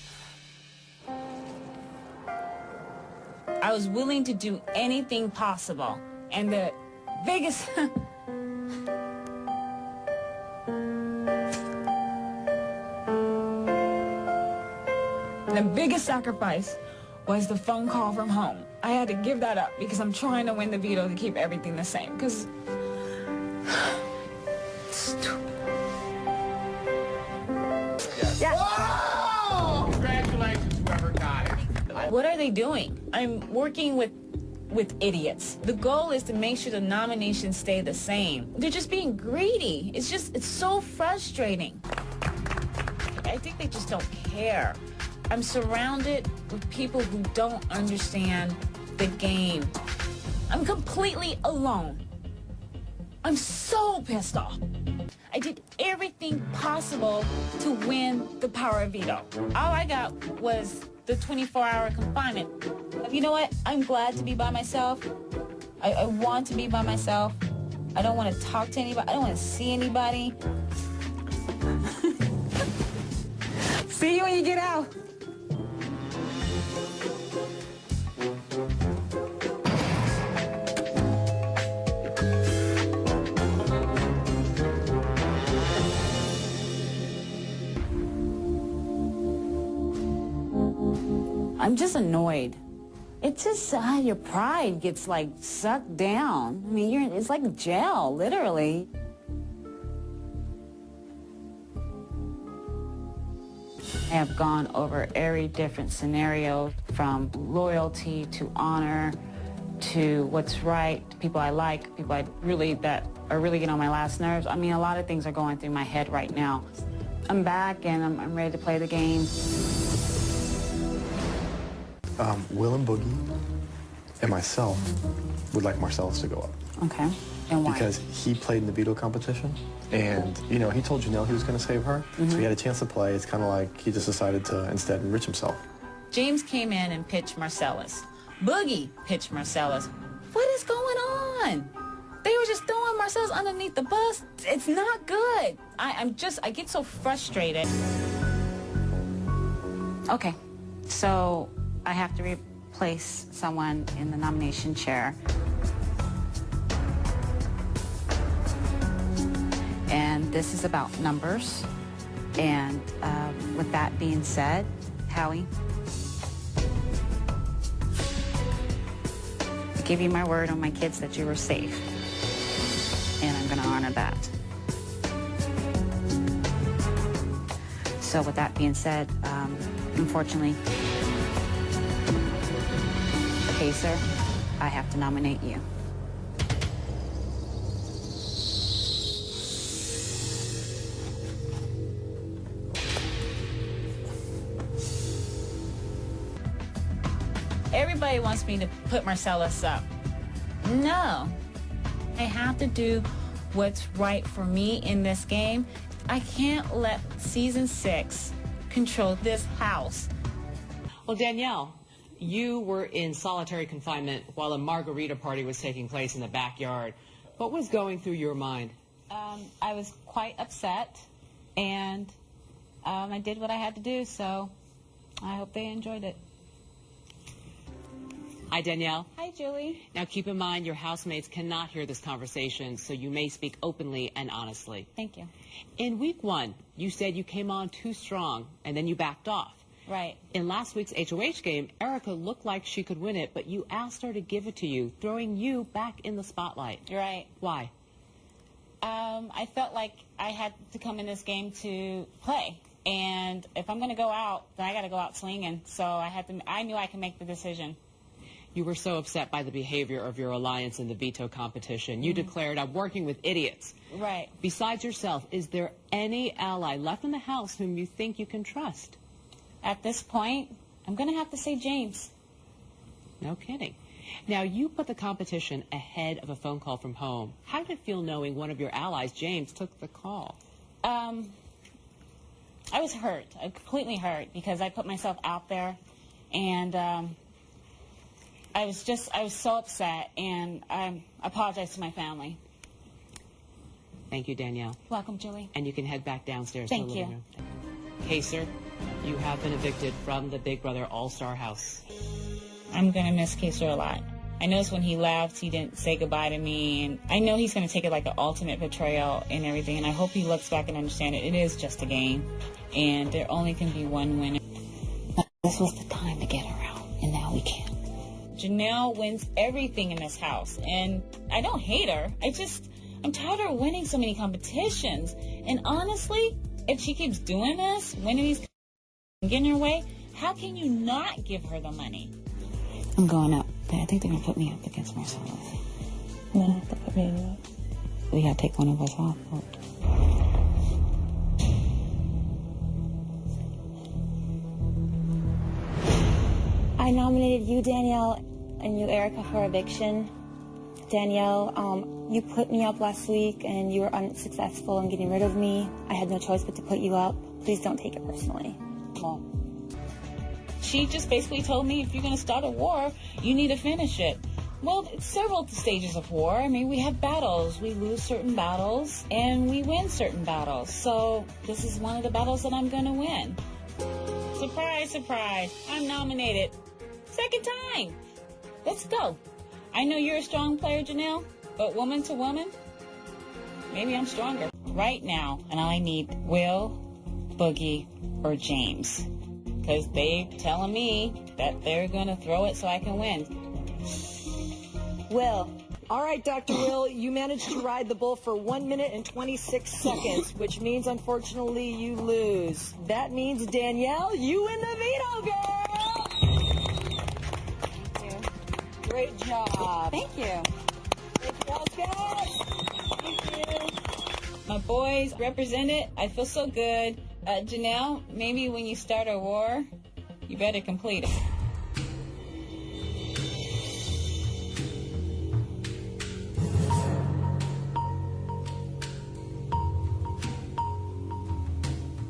I was willing to do anything possible. And the biggest... The biggest sacrifice was the phone call from home. I had to give that up because I'm trying to win the veto to keep everything the same. Because... Yes. Oh! Congratulations, whoever got it. What are they doing? I'm working with idiots. The goal is to make sure the nominations stay the same. They're just being greedy. It's so frustrating. I think they just don't care. I'm surrounded with people who don't understand the game. I'm completely alone. I'm so pissed off. I did everything possible to win the power of veto. All I got was the 24-hour confinement. You know what? I'm glad to be by myself. I want to be by myself. I don't want to talk to anybody. I don't want to see anybody. See you when you get out. I'm just annoyed. It's just your pride gets like sucked down. I mean, it's like jail, literally. I have gone over every different scenario, from loyalty to honor to what's right, to people I like, people that are really getting on my last nerves. I mean, a lot of things are going through my head right now. I'm back and I'm ready to play the game. Will and Boogie and myself would like Marcellus to go up. Okay. And why? Because he played in the veto competition, and, you know, he told Janelle he was going to save her, so he had a chance to play. It's kind of like he just decided to instead enrich himself. James came in and pitched Marcellus. Boogie pitched Marcellus. What is going on? They were just throwing Marcellus underneath the bus. It's not good. I get so frustrated. Okay, so I have to replace someone in the nomination chair. And this is about numbers. And with that being said, Howie, I give you my word on my kids that you were safe. And I'm going to honor that. So with that being said, unfortunately, Pacer, I have to nominate you. Everybody wants me to put Marcellus up. No. I have to do what's right for me in this game. I can't let season 6 control this house. Well, Danielle, you were in solitary confinement while a margarita party was taking place in the backyard. What was going through your mind? I was quite upset, and I did what I had to do, so I hope they enjoyed it. Hi, Danielle. Hi, Julie. Now, keep in mind your housemates cannot hear this conversation, so you may speak openly and honestly. Thank you. In week 1, you said you came on too strong, and then you backed off. Right. In last week's HOH game, Erica looked like she could win it, but you asked her to give it to you, throwing you back in the spotlight. Right. Why? I felt like I had to come in this game to play. And if I'm going to go out, then I got to go out swinging. So I knew I could make the decision. You were so upset by the behavior of your alliance in the veto competition. You declared, I'm working with idiots. Right. Besides yourself, is there any ally left in the house whom you think you can trust? At this point, I'm going to have to say James. No kidding. Now, you put the competition ahead of a phone call from home. How did it feel knowing one of your allies, James, took the call? I was hurt. I was completely hurt because I put myself out there, and I was so upset, and I apologize to my family. Thank you, Danielle. Welcome, Julie. And you can head back downstairs Thank to the living room. Kaser, you have been evicted from the Big Brother All-Star house. I'm going to miss Kaser a lot. I noticed when he left, he didn't say goodbye to me, and I know he's going to take it like an ultimate betrayal and everything, and I hope he looks back and understands it. It is just a game, and there only can be one winner. This was the time to get her out, and now we can't. Janelle wins everything in this house, and I don't hate her. I'm tired of her winning so many competitions, and honestly, if she keeps doing this, winning these and getting her way, how can you not give her the money? I'm going up. I think they're going to put me up against Marcellus. No, don't put me up. We got to take one of us off. I nominated you, Danielle, and you, Erica, for eviction. Danielle, you put me up last week, and you were unsuccessful in getting rid of me. I had no choice but to put you up. Please don't take it personally. Well, she just basically told me if you're going to start a war, you need to finish it. Well, it's several stages of war. I mean, we have battles. We lose certain battles, and we win certain battles. So this is one of the battles that I'm going to win. Surprise, surprise. I'm nominated. Second time. Let's go. I know you're a strong player, Janelle, but woman to woman, maybe I'm stronger. Right now, and I need Will, Boogie, or James. Because they're telling me that they're going to throw it so I can win. Will. All right, Dr. Will, you managed to ride the bull for 1 minute and 26 seconds, which means, unfortunately, you lose. That means, Danielle, you win the veto, girl! Thank you. Great job. Thank you. Great job, guys. Thank you. My boys represented. I feel so good. Janelle, maybe when you start a war, you better complete it.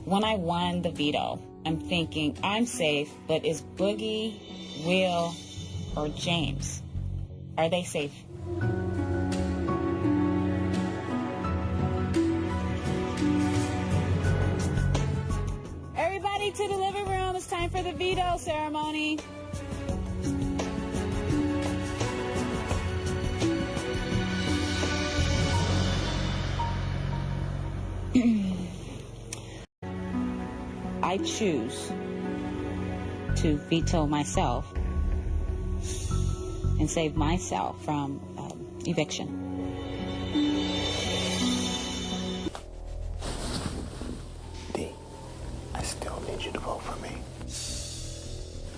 When I won the veto, I'm thinking, I'm safe, but is Boogie, Will, or James, are they safe? Everybody to the living room. It's time for the veto ceremony. I choose to veto myself and save myself from eviction. D, I still need you to vote for me.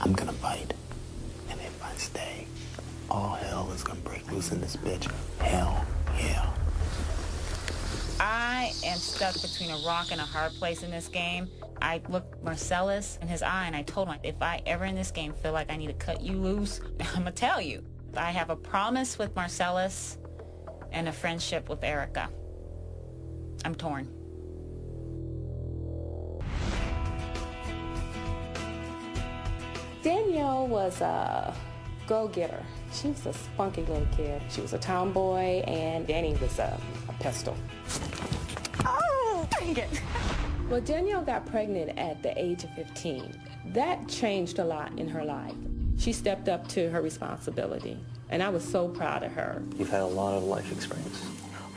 I'm gonna fight. And if I stay, all hell is gonna break loose in this bitch. Hell yeah. I am stuck between a rock and a hard place in this game. I looked Marcellus in his eye and I told him, if I ever in this game feel like I need to cut you loose, I'm gonna tell you. I have a promise with Marcellus and a friendship with Erica. I'm torn. Danielle was a go-getter. She was a spunky little kid. She was a tomboy, and Danny was a pistol. Oh, dang it. Well, Danielle got pregnant at the age of 15. That changed a lot in her life. She stepped up to her responsibility, and I was so proud of her. You've had a lot of life experience.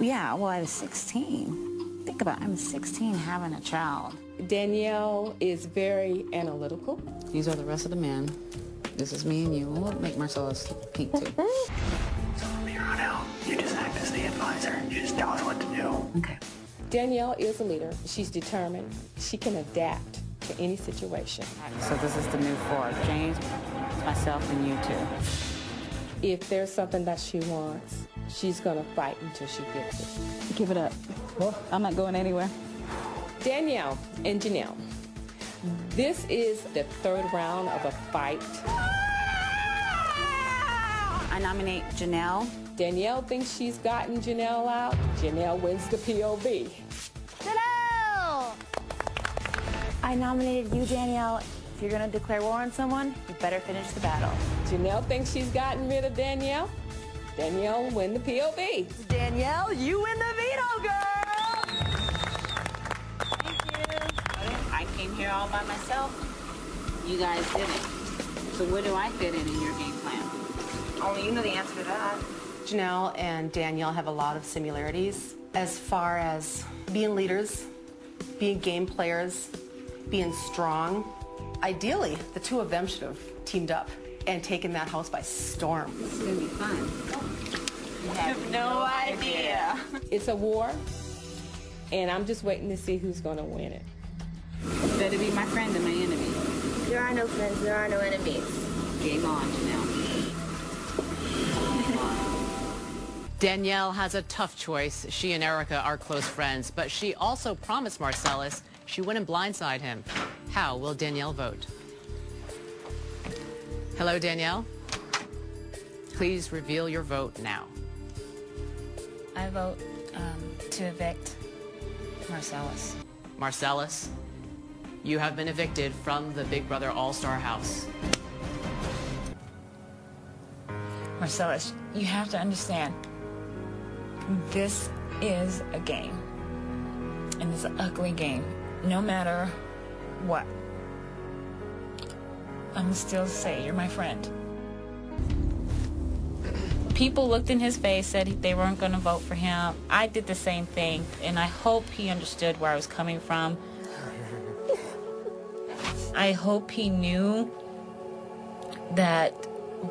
Yeah, well, I was 16. Think about it, I'm 16 having a child. Danielle is very analytical. These are the rest of the men. This is me and you. We'll make Marcellus pink too. So from here on out, you just act as the advisor. You just tell us what to do. Okay. Danielle is a leader. She's determined. She can adapt to any situation. So this is the new four: James, myself, and you two. If there's something that she wants, she's gonna fight until she gets it. Give it up. I'm not going anywhere. Danielle and Janelle, this is the third round of a fight. I nominate Janelle. Danielle thinks she's gotten Janelle out. Janelle wins the POV. Janelle! I nominated you, Danielle. If you're gonna declare war on someone, you better finish the battle. Janelle thinks she's gotten rid of Danielle. Danielle will win the POV. Danielle, you win the veto, girl! Thank you. I came here all by myself. You guys didn't. So where do I fit in your game plan? Only you know the answer to that. Janelle and Danielle have a lot of similarities as far as being leaders, being game players, being strong. Ideally, the two of them should have teamed up and taken that house by storm. This is gonna be fun. You have no idea. It's a war, and I'm just waiting to see who's gonna win it. You better be my friend and my enemy. There are no friends, there are no enemies. Game on, Janelle. Danielle has a tough choice. She and Erica are close friends, but she also promised Marcellus she wouldn't blindside him. How will Danielle vote? Hello, Danielle. Please reveal your vote now. I vote to evict Marcellus. Marcellus, you have been evicted from the Big Brother All-Star house. Marcellus, you have to understand, this is a game. And it's an ugly game. No matter what. I'm gonna still say you're my friend. People looked in his face, said they weren't gonna vote for him. I did the same thing, and I hope he understood where I was coming from. I hope he knew that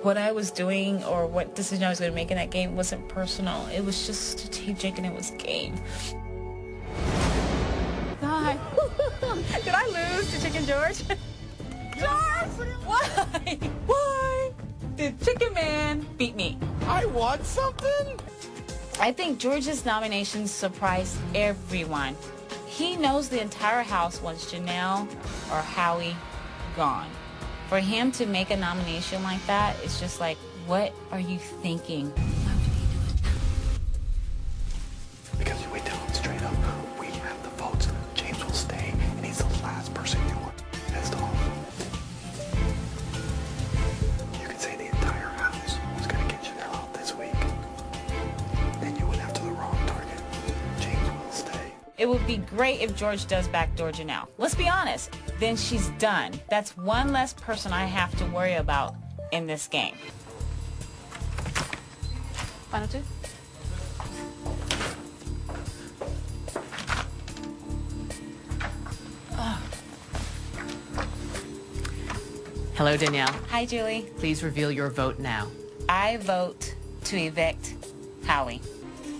what I was doing or what decision I was going to make in that game wasn't personal. It was just strategic and it was game. God. Did I lose to Chicken George? George! Why? Why did Chicken Man beat me? I want something? I think George's nomination surprised everyone. He knows the entire house wants Janelle or Howie gone. For him to make a nomination like that, it's just like, what are you thinking? Because we tell him straight up, we have the votes. James will stay, and he's the last person you want pissed off. You could say the entire house was going to get Janelle out this week. Then you went after the wrong target. James will stay. It would be great if George does backdoor Janelle. Let's be honest. Then she's done. That's one less person I have to worry about in this game. Final two. Oh. Hello, Danielle. Hi, Julie. Please reveal your vote now. I vote to evict Howie.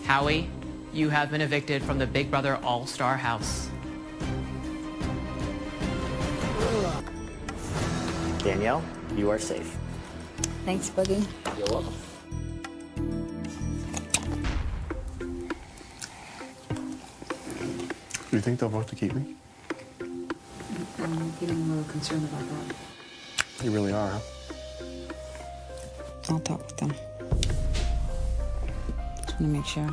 Howie, you have been evicted from the Big Brother All-Star House. Danielle, you are safe. Thanks, Boogie. You're welcome. You think they'll vote to keep me? I'm getting a little concerned about that. You really are, huh? I'll talk with them. Just want to make sure.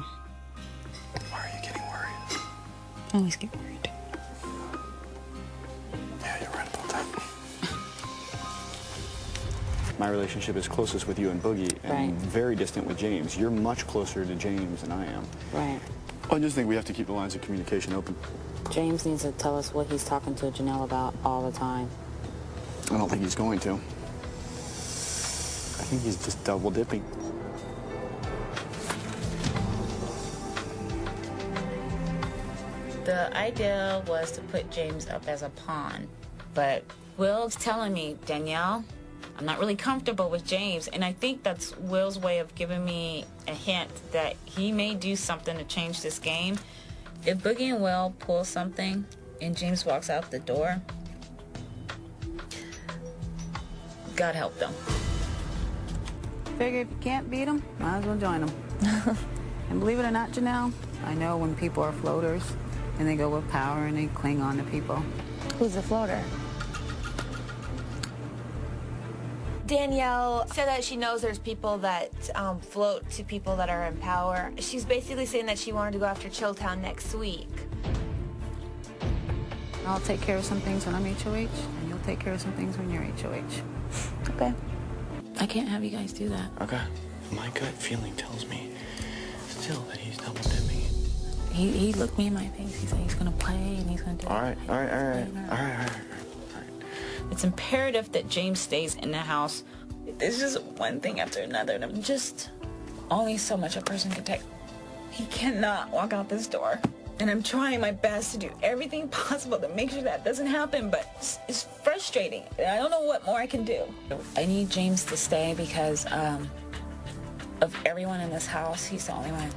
Why are you getting worried? I always get worried. Yeah, you're right about that. My relationship is closest with you and Boogie, and very distant with James. You're much closer to James than I am. Right. I just think we have to keep the lines of communication open. James needs to tell us what he's talking to Janelle about all the time. I don't think he's going to. I think he's just double dipping. The idea was to put James up as a pawn, but Will's telling me, Danielle, I'm not really comfortable with James, and I think that's Will's way of giving me a hint that he may do something to change this game. If Boogie and Will pull something and James walks out the door, God help them. Figure if you can't beat them, might as well join them. And believe it or not, Janelle, I know when people are floaters and they go with power and they cling on to people. Who's a floater? Danielle said that she knows there's people that float to people that are in power. She's basically saying that she wanted to go after Chilltown next week. I'll take care of some things when I'm HOH, and you'll take care of some things when you're HOH. Okay. I can't have you guys do that. Okay. My gut feeling tells me still that he's double dipping. He looked me in my face. He said he's going to play and he's going to do it. All right. It's imperative that James stays in the house. It's just one thing after another, and I'm just only so much a person can take. He cannot walk out this door. And I'm trying my best to do everything possible to make sure that doesn't happen, but it's frustrating. And I don't know what more I can do. I need James to stay because of everyone in this house, he's the only one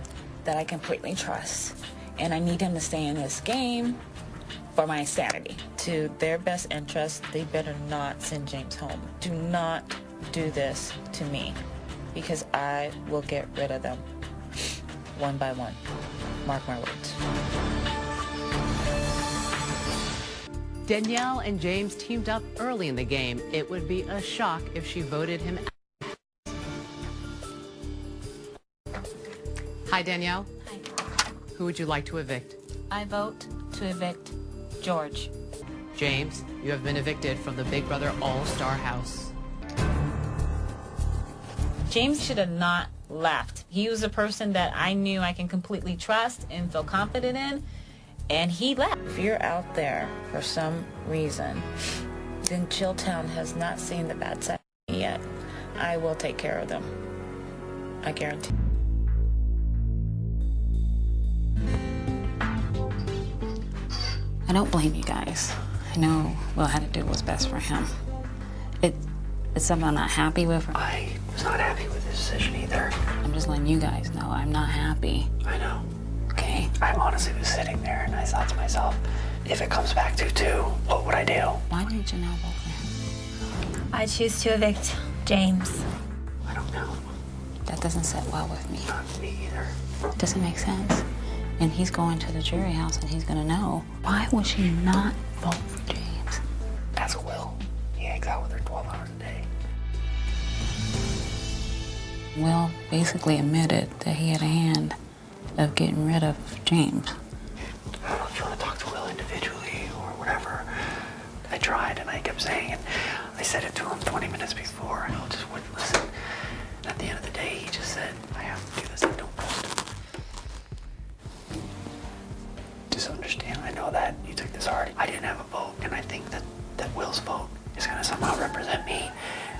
that I completely trust. And I need him to stay in this game for my sanity. To their best interest, they better not send James home. Do not do this to me, because I will get rid of them one by one. Mark my words. Danielle and James teamed up early in the game. It would be a shock if she voted him out. Hi, Danielle. Hi. Who would you like to evict? I vote to evict George. James, you have been evicted from the Big Brother All-Star House. James should have not left. He was a person that I knew I can completely trust and feel confident in, and he left. If you're out there for some reason, then Chilltown has not seen the bad side of me yet. I will take care of them. I guarantee. I don't blame you guys. I know Will had to do what's best for him. It's something I'm not happy with. I was not happy with this decision either. I'm just letting you guys know I'm not happy. I know. Okay? I honestly was sitting there and I thought to myself, if it comes back to 2, what would I do? Why did Janelle vote for him? I choose to evict James. I don't know. That doesn't sit well with me. Not me either. It doesn't make sense. And he's going to the jury house and he's gonna know. Why would she not vote for James? Ask Will. He hangs out with her 12 hours a day. Will basically admitted that he had a hand of getting rid of James. I don't know if you want to talk to Will individually or whatever. I tried and I kept saying it. I said it to him 20 minutes before and Will just wouldn't listen. And at the end of the day, he just said, I have to do this, I don't post it. Just understand, I know that you took this hard. I didn't have a vote, and I think that Will's vote is going to somehow represent me,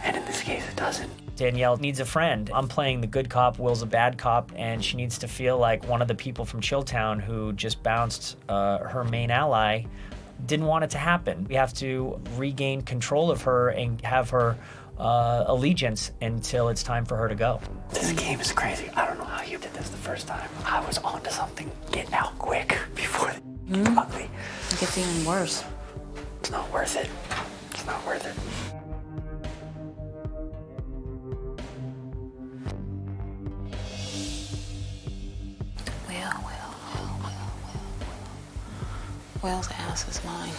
and in this case, it doesn't. Danielle needs a friend. I'm playing the good cop, Will's a bad cop, and she needs to feel like one of the people from Chilltown who just bounced her main ally didn't want it to happen. We have to regain control of her and have her allegiance until it's time for her to go. This game is crazy. I don't know how you did this the first time. I was onto something. Get out quick before it gets ugly. It gets even worse. It's not worth it. It's not worth it. Will's ass is mine.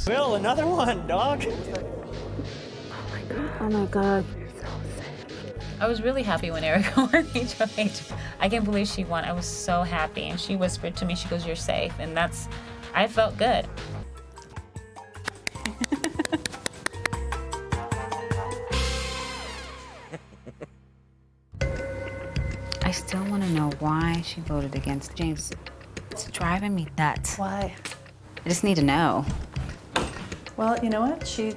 Will, another one, dog. Oh my God. I was really happy when Erica won HOH. I can't believe she won. I was so happy. And she whispered to me, she goes, "You're safe." And I felt good. I still want to know why she voted against James. It's driving me nuts. Why? I just need to know. Well, you know what? She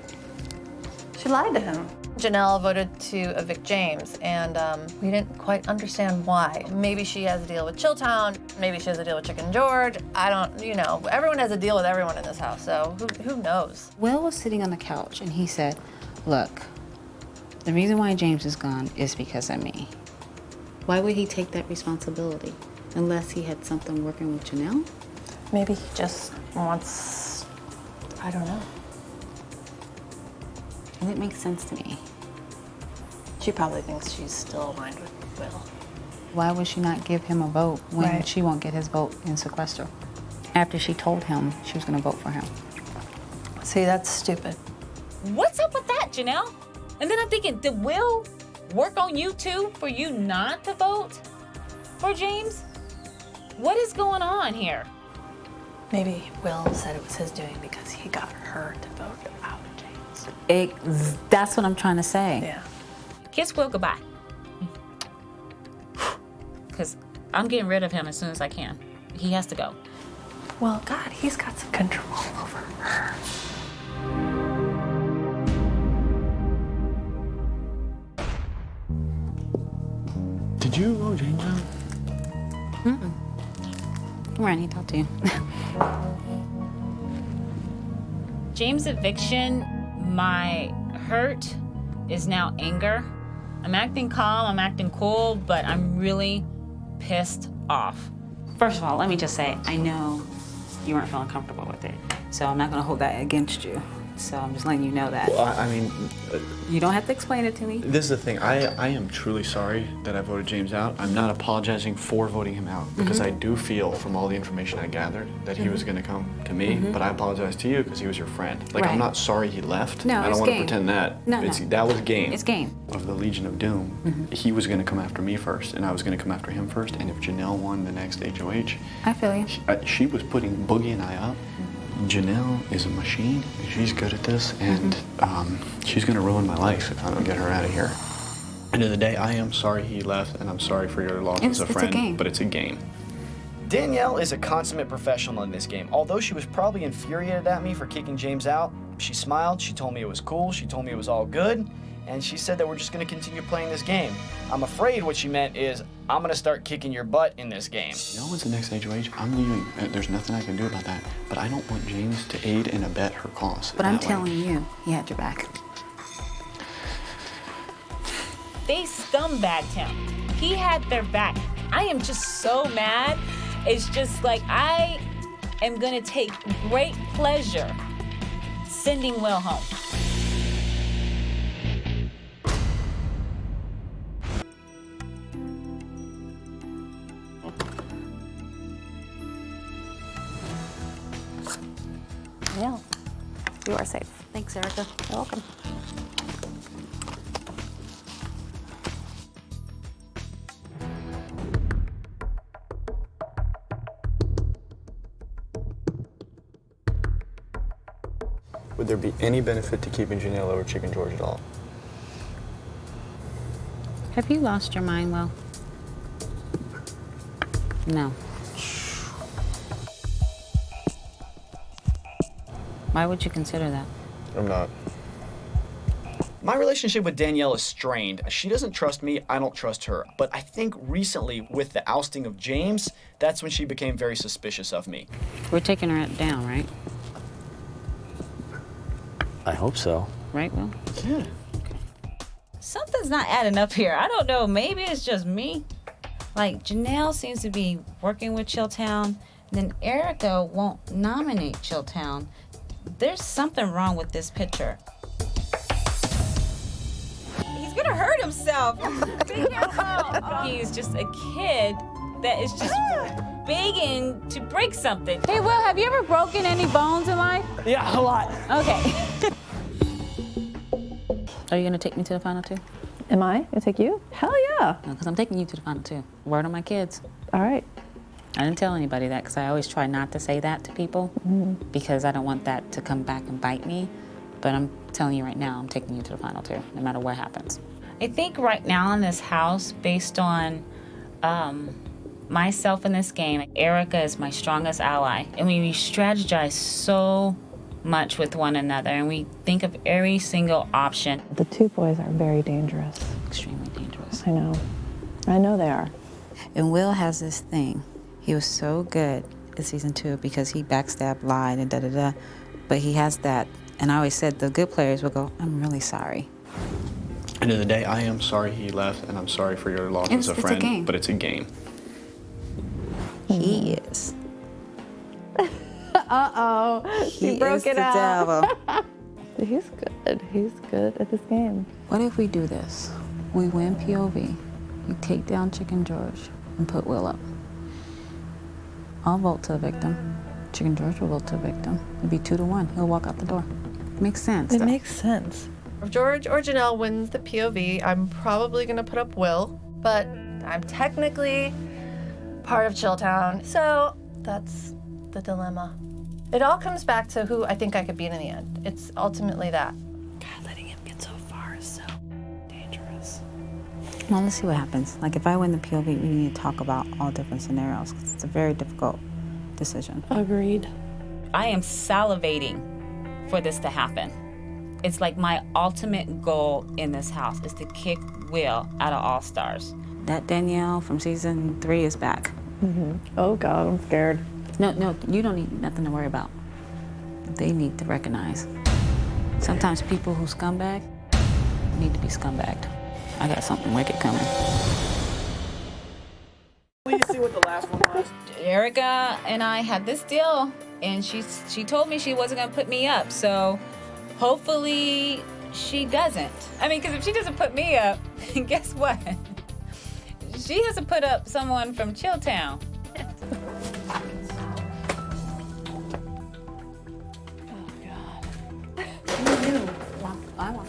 lied to him. Janelle voted to evict James, and we didn't quite understand why. Maybe she has a deal with Chilltown, maybe she has a deal with Chicken George. I don't, everyone has a deal with everyone in this house, so who knows? Will was sitting on the couch and he said, "Look, the reason why James is gone is because of me." Why would he take that responsibility? Unless he had something working with Janelle? Maybe he just wants, I don't know. And it makes sense to me. She probably thinks she's still aligned with Will. Why would she not give him a vote when Right. she won't get his vote in sequester? After she told him she was going to vote for him. See, that's stupid. What's up with that, Janelle? And then I'm thinking, did Will work on you too for you not to vote for James? What is going on here? Maybe Will said it was his doing because he got her to vote out James. That's what I'm trying to say. Yeah. Kiss Will goodbye. Because I'm getting rid of him as soon as I can. He has to go. Well, God, he's got some control over her. Did you vote James out? Mm-mm. Come on, he talked to you. James' eviction, my hurt is now anger. I'm acting calm, I'm acting cool, but I'm really pissed off. First of all, let me just say, I know you weren't feeling comfortable with it, so I'm not going to hold that against you. So I'm just letting you know that. Well, I mean, You don't have to explain it to me. this is the thing. I am truly sorry that I voted James out. I'm not apologizing for voting him out because I do feel from all the information I gathered that he was going to come to me, but I apologize to you because he was your friend. Like, Right. I'm not sorry he left. No, I it's don't want to game. pretend that. No, no. That was game. It's game. Of the Legion of Doom, he was going to come after me first, and I was going to come after him first. And if Janelle won the next HOH, I feel you. she was putting Boogie and I up. Janelle is a machine. She's good at this, and she's going to ruin my life if I don't get her out of here. End of the day, I am sorry he left, and I'm sorry for your loss as a friend. It's a game. But it's a game. Danielle is a consummate professional in this game. Although she was probably infuriated at me for kicking James out, she smiled, she told me it was cool, she told me it was all good, and she said that we're just gonna continue playing this game. I'm afraid what she meant is, I'm gonna start kicking your butt in this game. You know what's the next HOH? I'm leaving. There's nothing I can do about that. But I don't want James to aid and abet her cause. But I'm telling you, he had your back. They scumbagged him. He had their back. I am just so mad. It's just like I am gonna take great pleasure sending Will home. Yeah, you are safe. Thanks, Erica. You're welcome. Would there be any benefit to keeping Janelle over Chicken George at all? Have you lost your mind, Will? No. Why would you consider that? I'm not. My relationship with Danielle is strained. She doesn't trust me, I don't trust her. But I think recently, with the ousting of James, that's when she became very suspicious of me. We're taking her down, right? I hope so. Right, Will? Yeah. Something's not adding up here. I don't know. Maybe it's just me. Like, Janelle seems to be working with Chilltown, then Erica won't nominate Chilltown. There's something wrong with this picture. He's gonna hurt himself. Be careful. He's just a kid that is just begging to break something. Hey, Will, have you ever broken any bones in life? Yeah, a lot. Okay. Are you gonna take me to the final two? Am I gonna take you? Hell yeah. Because I'm taking you to the final two. Word on my kids. All right. I didn't tell anybody that because I always try not to say that to people because I don't want that to come back and bite me. But I'm telling you right now, I'm taking you to the final two, no matter what happens. I think right now in this house, based on myself in this game, Erica is my strongest ally. And we strategize so much with one another and we think of every single option. The two boys are very dangerous. Extremely dangerous. I know. I know they are. And Will has this thing. He was so good in season 2 because he backstabbed, lied, and da-da-da. But he has that, and I always said the good players will go, I'm really sorry. End of the day, I am sorry he left, and I'm sorry for your loss as a friend. It's a game. But it's a game. He is. Uh-oh. She broke is it the out. devil. He's good. He's good at this game. What if we do this? We win POV, you take down Chicken George, and put Will up. I'll vote to the victim. Chicken George will vote to the victim. It'd be 2-1. He'll walk out the door. Makes sense. It makes sense. If George or Janelle wins the POV, I'm probably gonna put up Will, but I'm technically part of Chilltown, so that's the dilemma. It all comes back to who I think I could beat in the end. It's ultimately that. God, letting him get so far is so dangerous. Well, let's see what happens. Like, if I win the POV, we need to talk about all different scenarios, 'cause it's a very difficult decision. Agreed. I am salivating for this to happen. It's like my ultimate goal in this house is to kick Will out of All Stars. That Danielle from season 3 is back. Oh God, I'm scared. No, you don't need nothing to worry about. They need to recognize. Sometimes people who scumbag need to be scumbagged. I got something wicked coming. Please see what the last one was. Erica and I had this deal, and she told me she wasn't gonna put me up, so hopefully she doesn't. I mean, because if she doesn't put me up, guess what? She has to put up someone from Chilltown.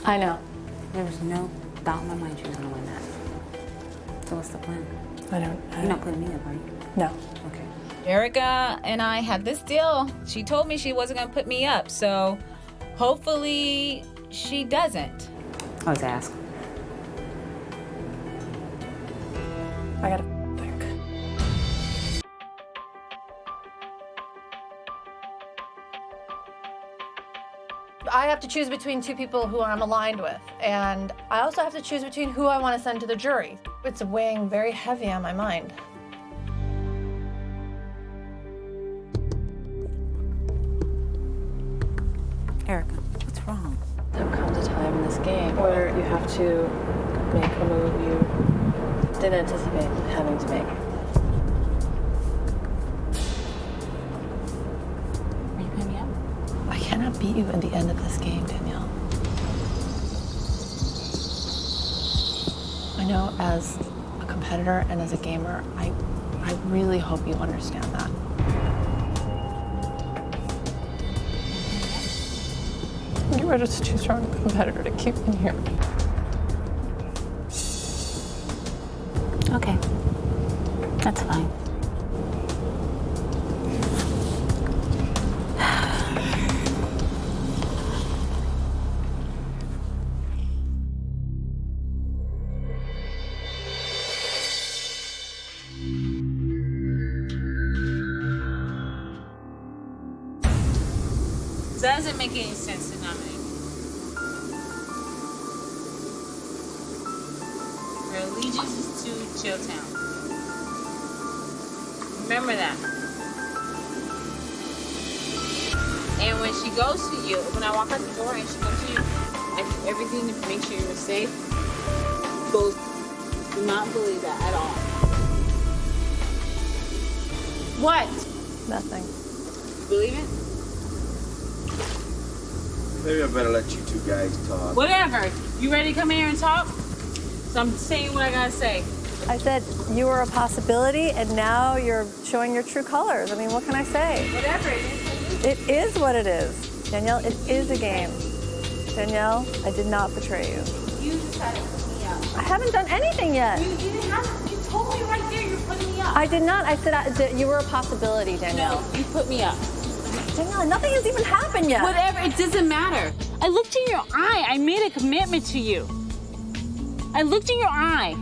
I know. There was no doubt in my mind she was gonna win that. So what's the plan? You're not putting me up, right? No. Okay. Erica and I had this deal. She told me she wasn't gonna put me up, so hopefully she doesn't. Let's ask. I have to choose between two people who I'm aligned with, and I also have to choose between who I want to send to the jury. It's weighing very heavy on my mind. Erica, what's wrong? There comes a time in this game where you have to make a move you didn't anticipate having to make. Are you putting me up? I cannot beat you in the end of this game, Danielle. I know as a competitor and as a gamer, I really hope you understand that. You are just too strong a competitor to keep in here. Okay. That's fine. Doesn't make any sense to nominate. Her allegiance is to Chilltown. Remember that. And when she goes to you, when I walk out the door and she comes to you, I do everything to make sure you're safe. Both do not believe that at all. What? Nothing. You believe it? Maybe I better let you two guys talk. Whatever. You ready to come here and talk? So I'm saying what I gotta say. I said you were a possibility, and now you're showing your true colors. I mean, what can I say? Whatever it is. It is what it is. Danielle, it is a game. Danielle, I did not betray you. You decided to put me up. I haven't done anything yet. You didn't have. You told me right there you're putting me up. I did not. I said you were a possibility, Danielle. No, you put me up. Danielle, nothing has even happened yet. Whatever, it doesn't matter. I looked in your eye. I made a commitment to you. I looked in your eye.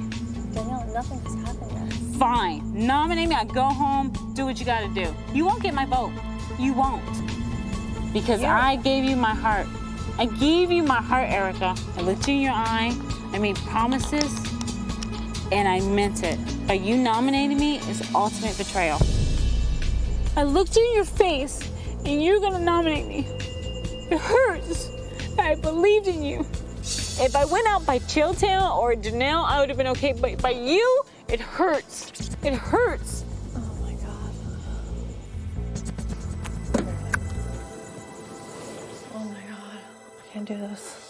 Danielle, nothing has happened yet. Fine. Nominate me. I go home. Do what you gotta do. You won't get my vote. You won't. Because I gave you my heart. I gave you my heart, Erica. I looked in your eye. I made promises. And I meant it. By you nominating me is ultimate betrayal. I looked in your face. And you're gonna nominate me. It hurts. I believed in you. If I went out by Chilltown or Danielle, I would have been okay. But by you, it hurts. It hurts. Oh my God. Oh my God. I can't do this.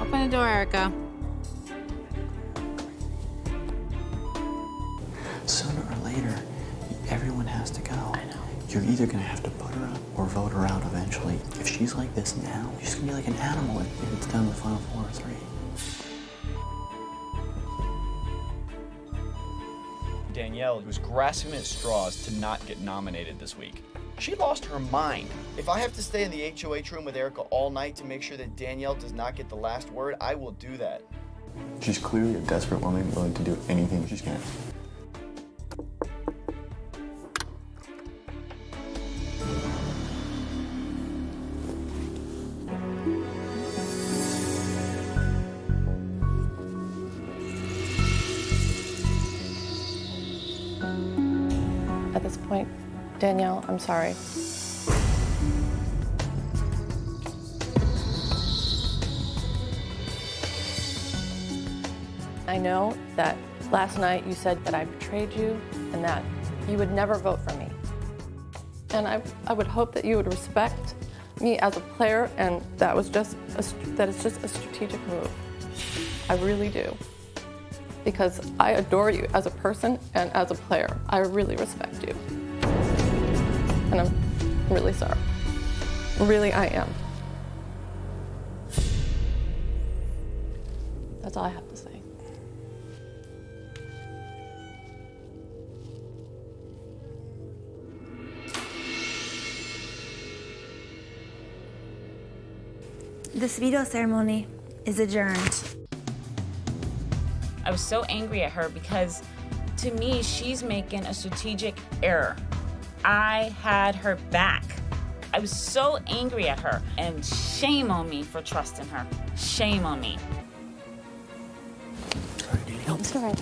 Open the door, Erica. Sooner or later, everyone has to go. I know. You're either gonna have to put her up or vote her out eventually. If she's like this now, she's gonna be like an animal if it's down to the final 4 or 3. Danielle was grasping at straws to not get nominated this week. She lost her mind. If I have to stay in the HOH room with Erica all night to make sure that Danielle does not get the last word, I will do that. She's clearly a desperate woman willing to do anything she can. At this point, Danielle, I'm sorry. I know that last night you said that I betrayed you and that you would never vote for me. And I would hope that you would respect me as a player, and that it's just a strategic move. I really do. Because I adore you as a person and as a player. I really respect you. And I'm really sorry. Really, I am. That's all I have to say. This veto ceremony is adjourned. I was so angry at her because, to me, she's making a strategic error. I had her back. I was so angry at her, and shame on me for trusting her. Shame on me. Sorry, Danielle. It's all right.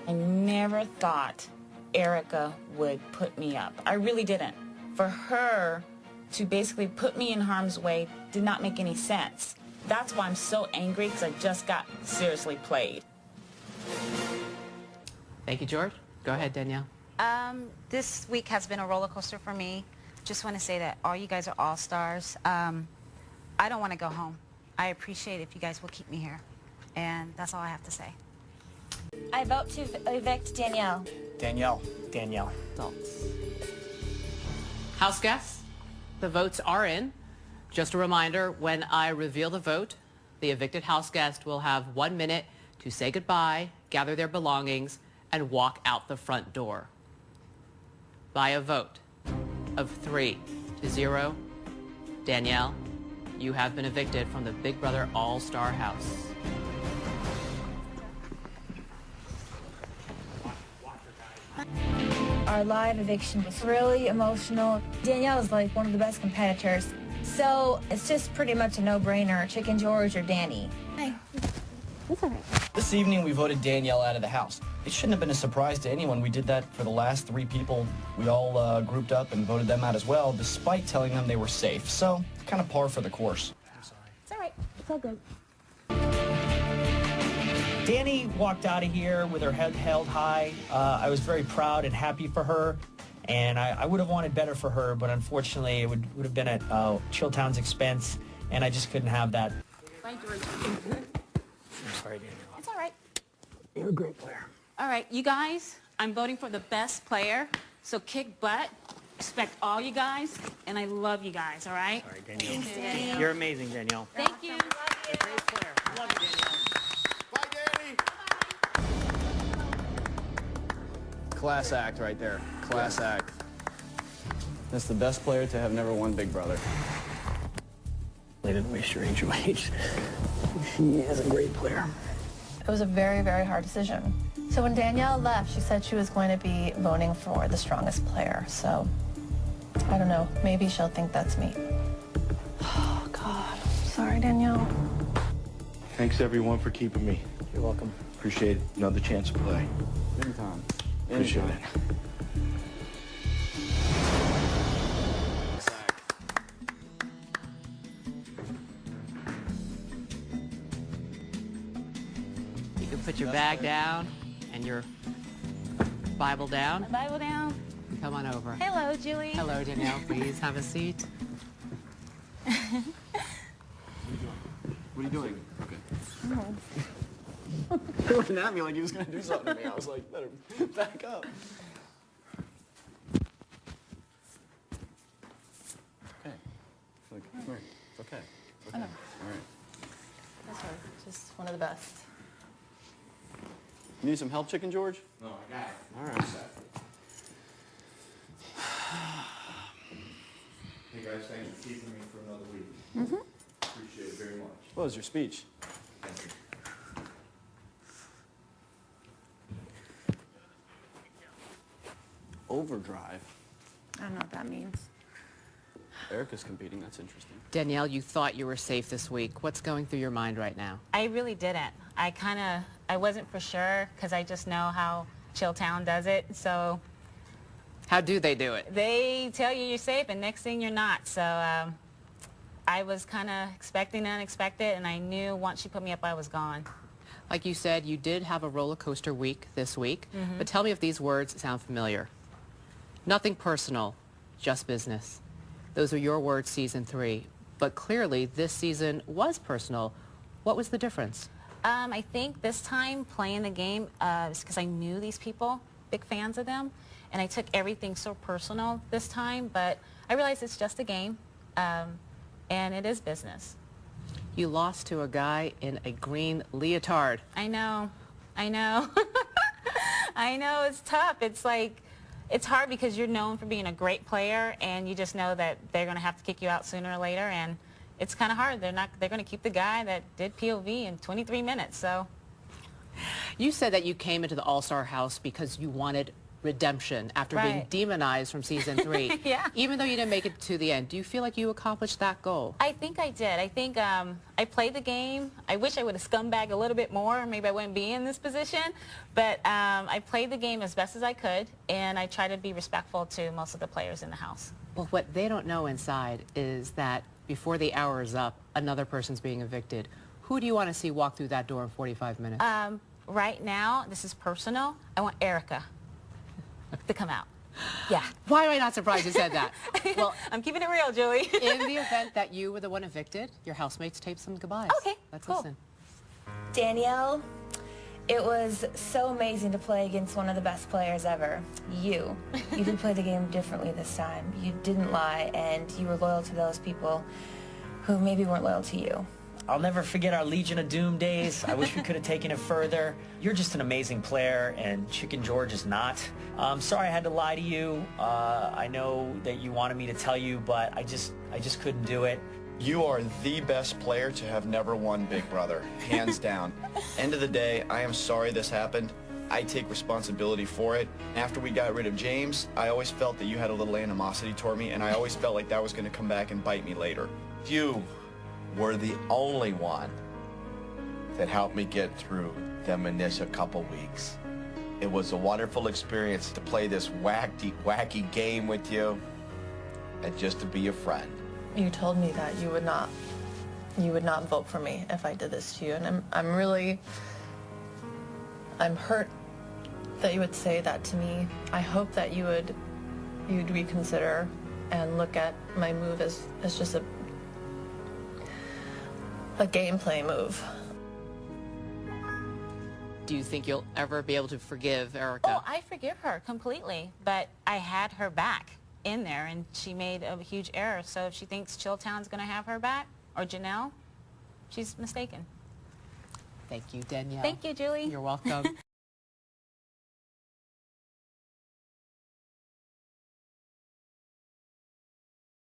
I never thought Erica would put me up. I really didn't. For her to basically put me in harm's way did not make any sense. That's why I'm so angry, because I just got seriously played. Thank you, George. Go ahead, Danielle. This week has been a roller coaster for me. Just want to say that all you guys are all-stars. I don't want to go home. I appreciate if you guys will keep me here. And that's all I have to say. I vote to evict Danielle. Danielle. Danielle. Adults. House guests, the votes are in. Just a reminder, when I reveal the vote, the evicted house guest will have 1 minute to say goodbye, gather their belongings, and walk out the front door. By a vote of 3-0, Danielle, you have been evicted from the Big Brother All-Star House. Our live eviction was really emotional. Danielle is like one of the best competitors. So it's just pretty much a no-brainer, Chicken George or Danny. Hey. It's all right. This evening, we voted Danielle out of the house. It shouldn't have been a surprise to anyone. We did that for the last 3 people. We all grouped up and voted them out as well, despite telling them they were safe. So, kind of par for the course. I'm sorry. It's all right. It's all good. Danny walked out of here with her head held high. I was very proud and happy for her, and I would have wanted better for her, but unfortunately it would have been at Chilltown's expense, and I just couldn't have that. Bye, George. I'm sorry, Danielle. It's all right. You're a great player. All right, you guys, I'm voting for the best player, so kick butt. Respect all you guys, and I love you guys, all right? All right, Danielle. Thanks, Danny. You're amazing, Danielle. Thank you. You're a great player. I love you, Danielle. Class act right there. Class act. That's the best player to have never won Big Brother. They didn't waste your HOH. She is a great player. It was a very, very hard decision. So when Danielle left, she said she was going to be voting for the strongest player. So, I don't know. Maybe she'll think that's me. Oh, God. Sorry, Danielle. Thanks, everyone, for keeping me. You're welcome. Appreciate another chance to play. Anytime. Appreciate it. You can put your bag down and your Bible down. Bible down. Come on over. Hello, Julie. Hello, Danielle. Please have a seat. What are you doing? Okay. He looked at me like he was going to do something to me. I was like, better back up. Okay. Like, come here. It's okay. It's okay. I know. All right. That's right. Just one of the best. You need some help, Chicken George? No, I got it. All right. Hey, guys, thanks for keeping me for another week. Mm-hmm. Appreciate it very much. What was your speech? Thank you. Overdrive. I don't know what that means. Erica's competing. That's interesting. Danielle, you thought you were safe this week. What's going through your mind right now? I really didn't. I wasn't for sure, because I just know how Chilltown does it, so. How do they do it? They tell you you're safe, and next thing you're not, so I was kind of expecting the unexpected, and I knew once she put me up, I was gone. Like you said, you did have a roller coaster week this week, Mhm. but tell me if these words sound familiar. Nothing personal, just business. Those are your words, season 3. But clearly, this season was personal. What was the difference? I think this time playing the game, because I knew these people, big fans of them, and I took everything so personal this time, but I realized it's just a game, and it is business. You lost to a guy in a green leotard. I know. I know. I know, it's tough. It's like, it's hard because you're known for being a great player, and you just know that they're going to have to kick you out sooner or later, and it's kind of hard. They're going to keep the guy that did POV in 23 minutes, so. You said that you came into the All-Star house because you wanted redemption after being demonized from season 3. Yeah. Even though you didn't make it to the end, do you feel like you accomplished that goal? I think I did. I think I played the game. I wish I would have scumbagged a little bit more. Maybe I wouldn't be in this position. But I played the game as best as I could, and I tried to be respectful to most of the players in the house. Well, what they don't know inside is that before the hour is up, another person's being evicted. Who do you want to see walk through that door in 45 minutes? Right now, this is personal. I want Erica to come out. Yeah. Why am I not surprised you said that? Well, I'm keeping it real, Julie. In the event that you were the one evicted, your housemates taped some goodbyes. Okay, Let's cool. listen. Danielle, it was so amazing to play against one of the best players ever. You did play the game differently this time. You didn't lie, and you were loyal to those people who maybe weren't loyal to you. I'll never forget our Legion of Doom days. I wish we could have taken it further. You're just an amazing player, and Chicken George is not. Sorry I had to lie to you. I know that you wanted me to tell you, but I just couldn't do it. You are the best player to have never won Big Brother, hands down. End of the day, I am sorry this happened. I take responsibility for it. After we got rid of James, I always felt that you had a little animosity toward me, and I always felt like that was going to come back and bite me later. You were the only one that helped me get through them initial couple weeks. It was a wonderful experience to play this wacky game with you and just to be a friend. You told me that you would not vote for me if I did this to you, and I'm hurt that you would say that to me. I hope that you'd reconsider and look at my move as just a gameplay move. Do you think you'll ever be able to forgive Erica? Oh, I forgive her completely, but I had her back in there, and she made a huge error. So if she thinks Chilltown's going to have her back, or Janelle, she's mistaken. Thank you, Danielle. Thank you, Julie. You're welcome.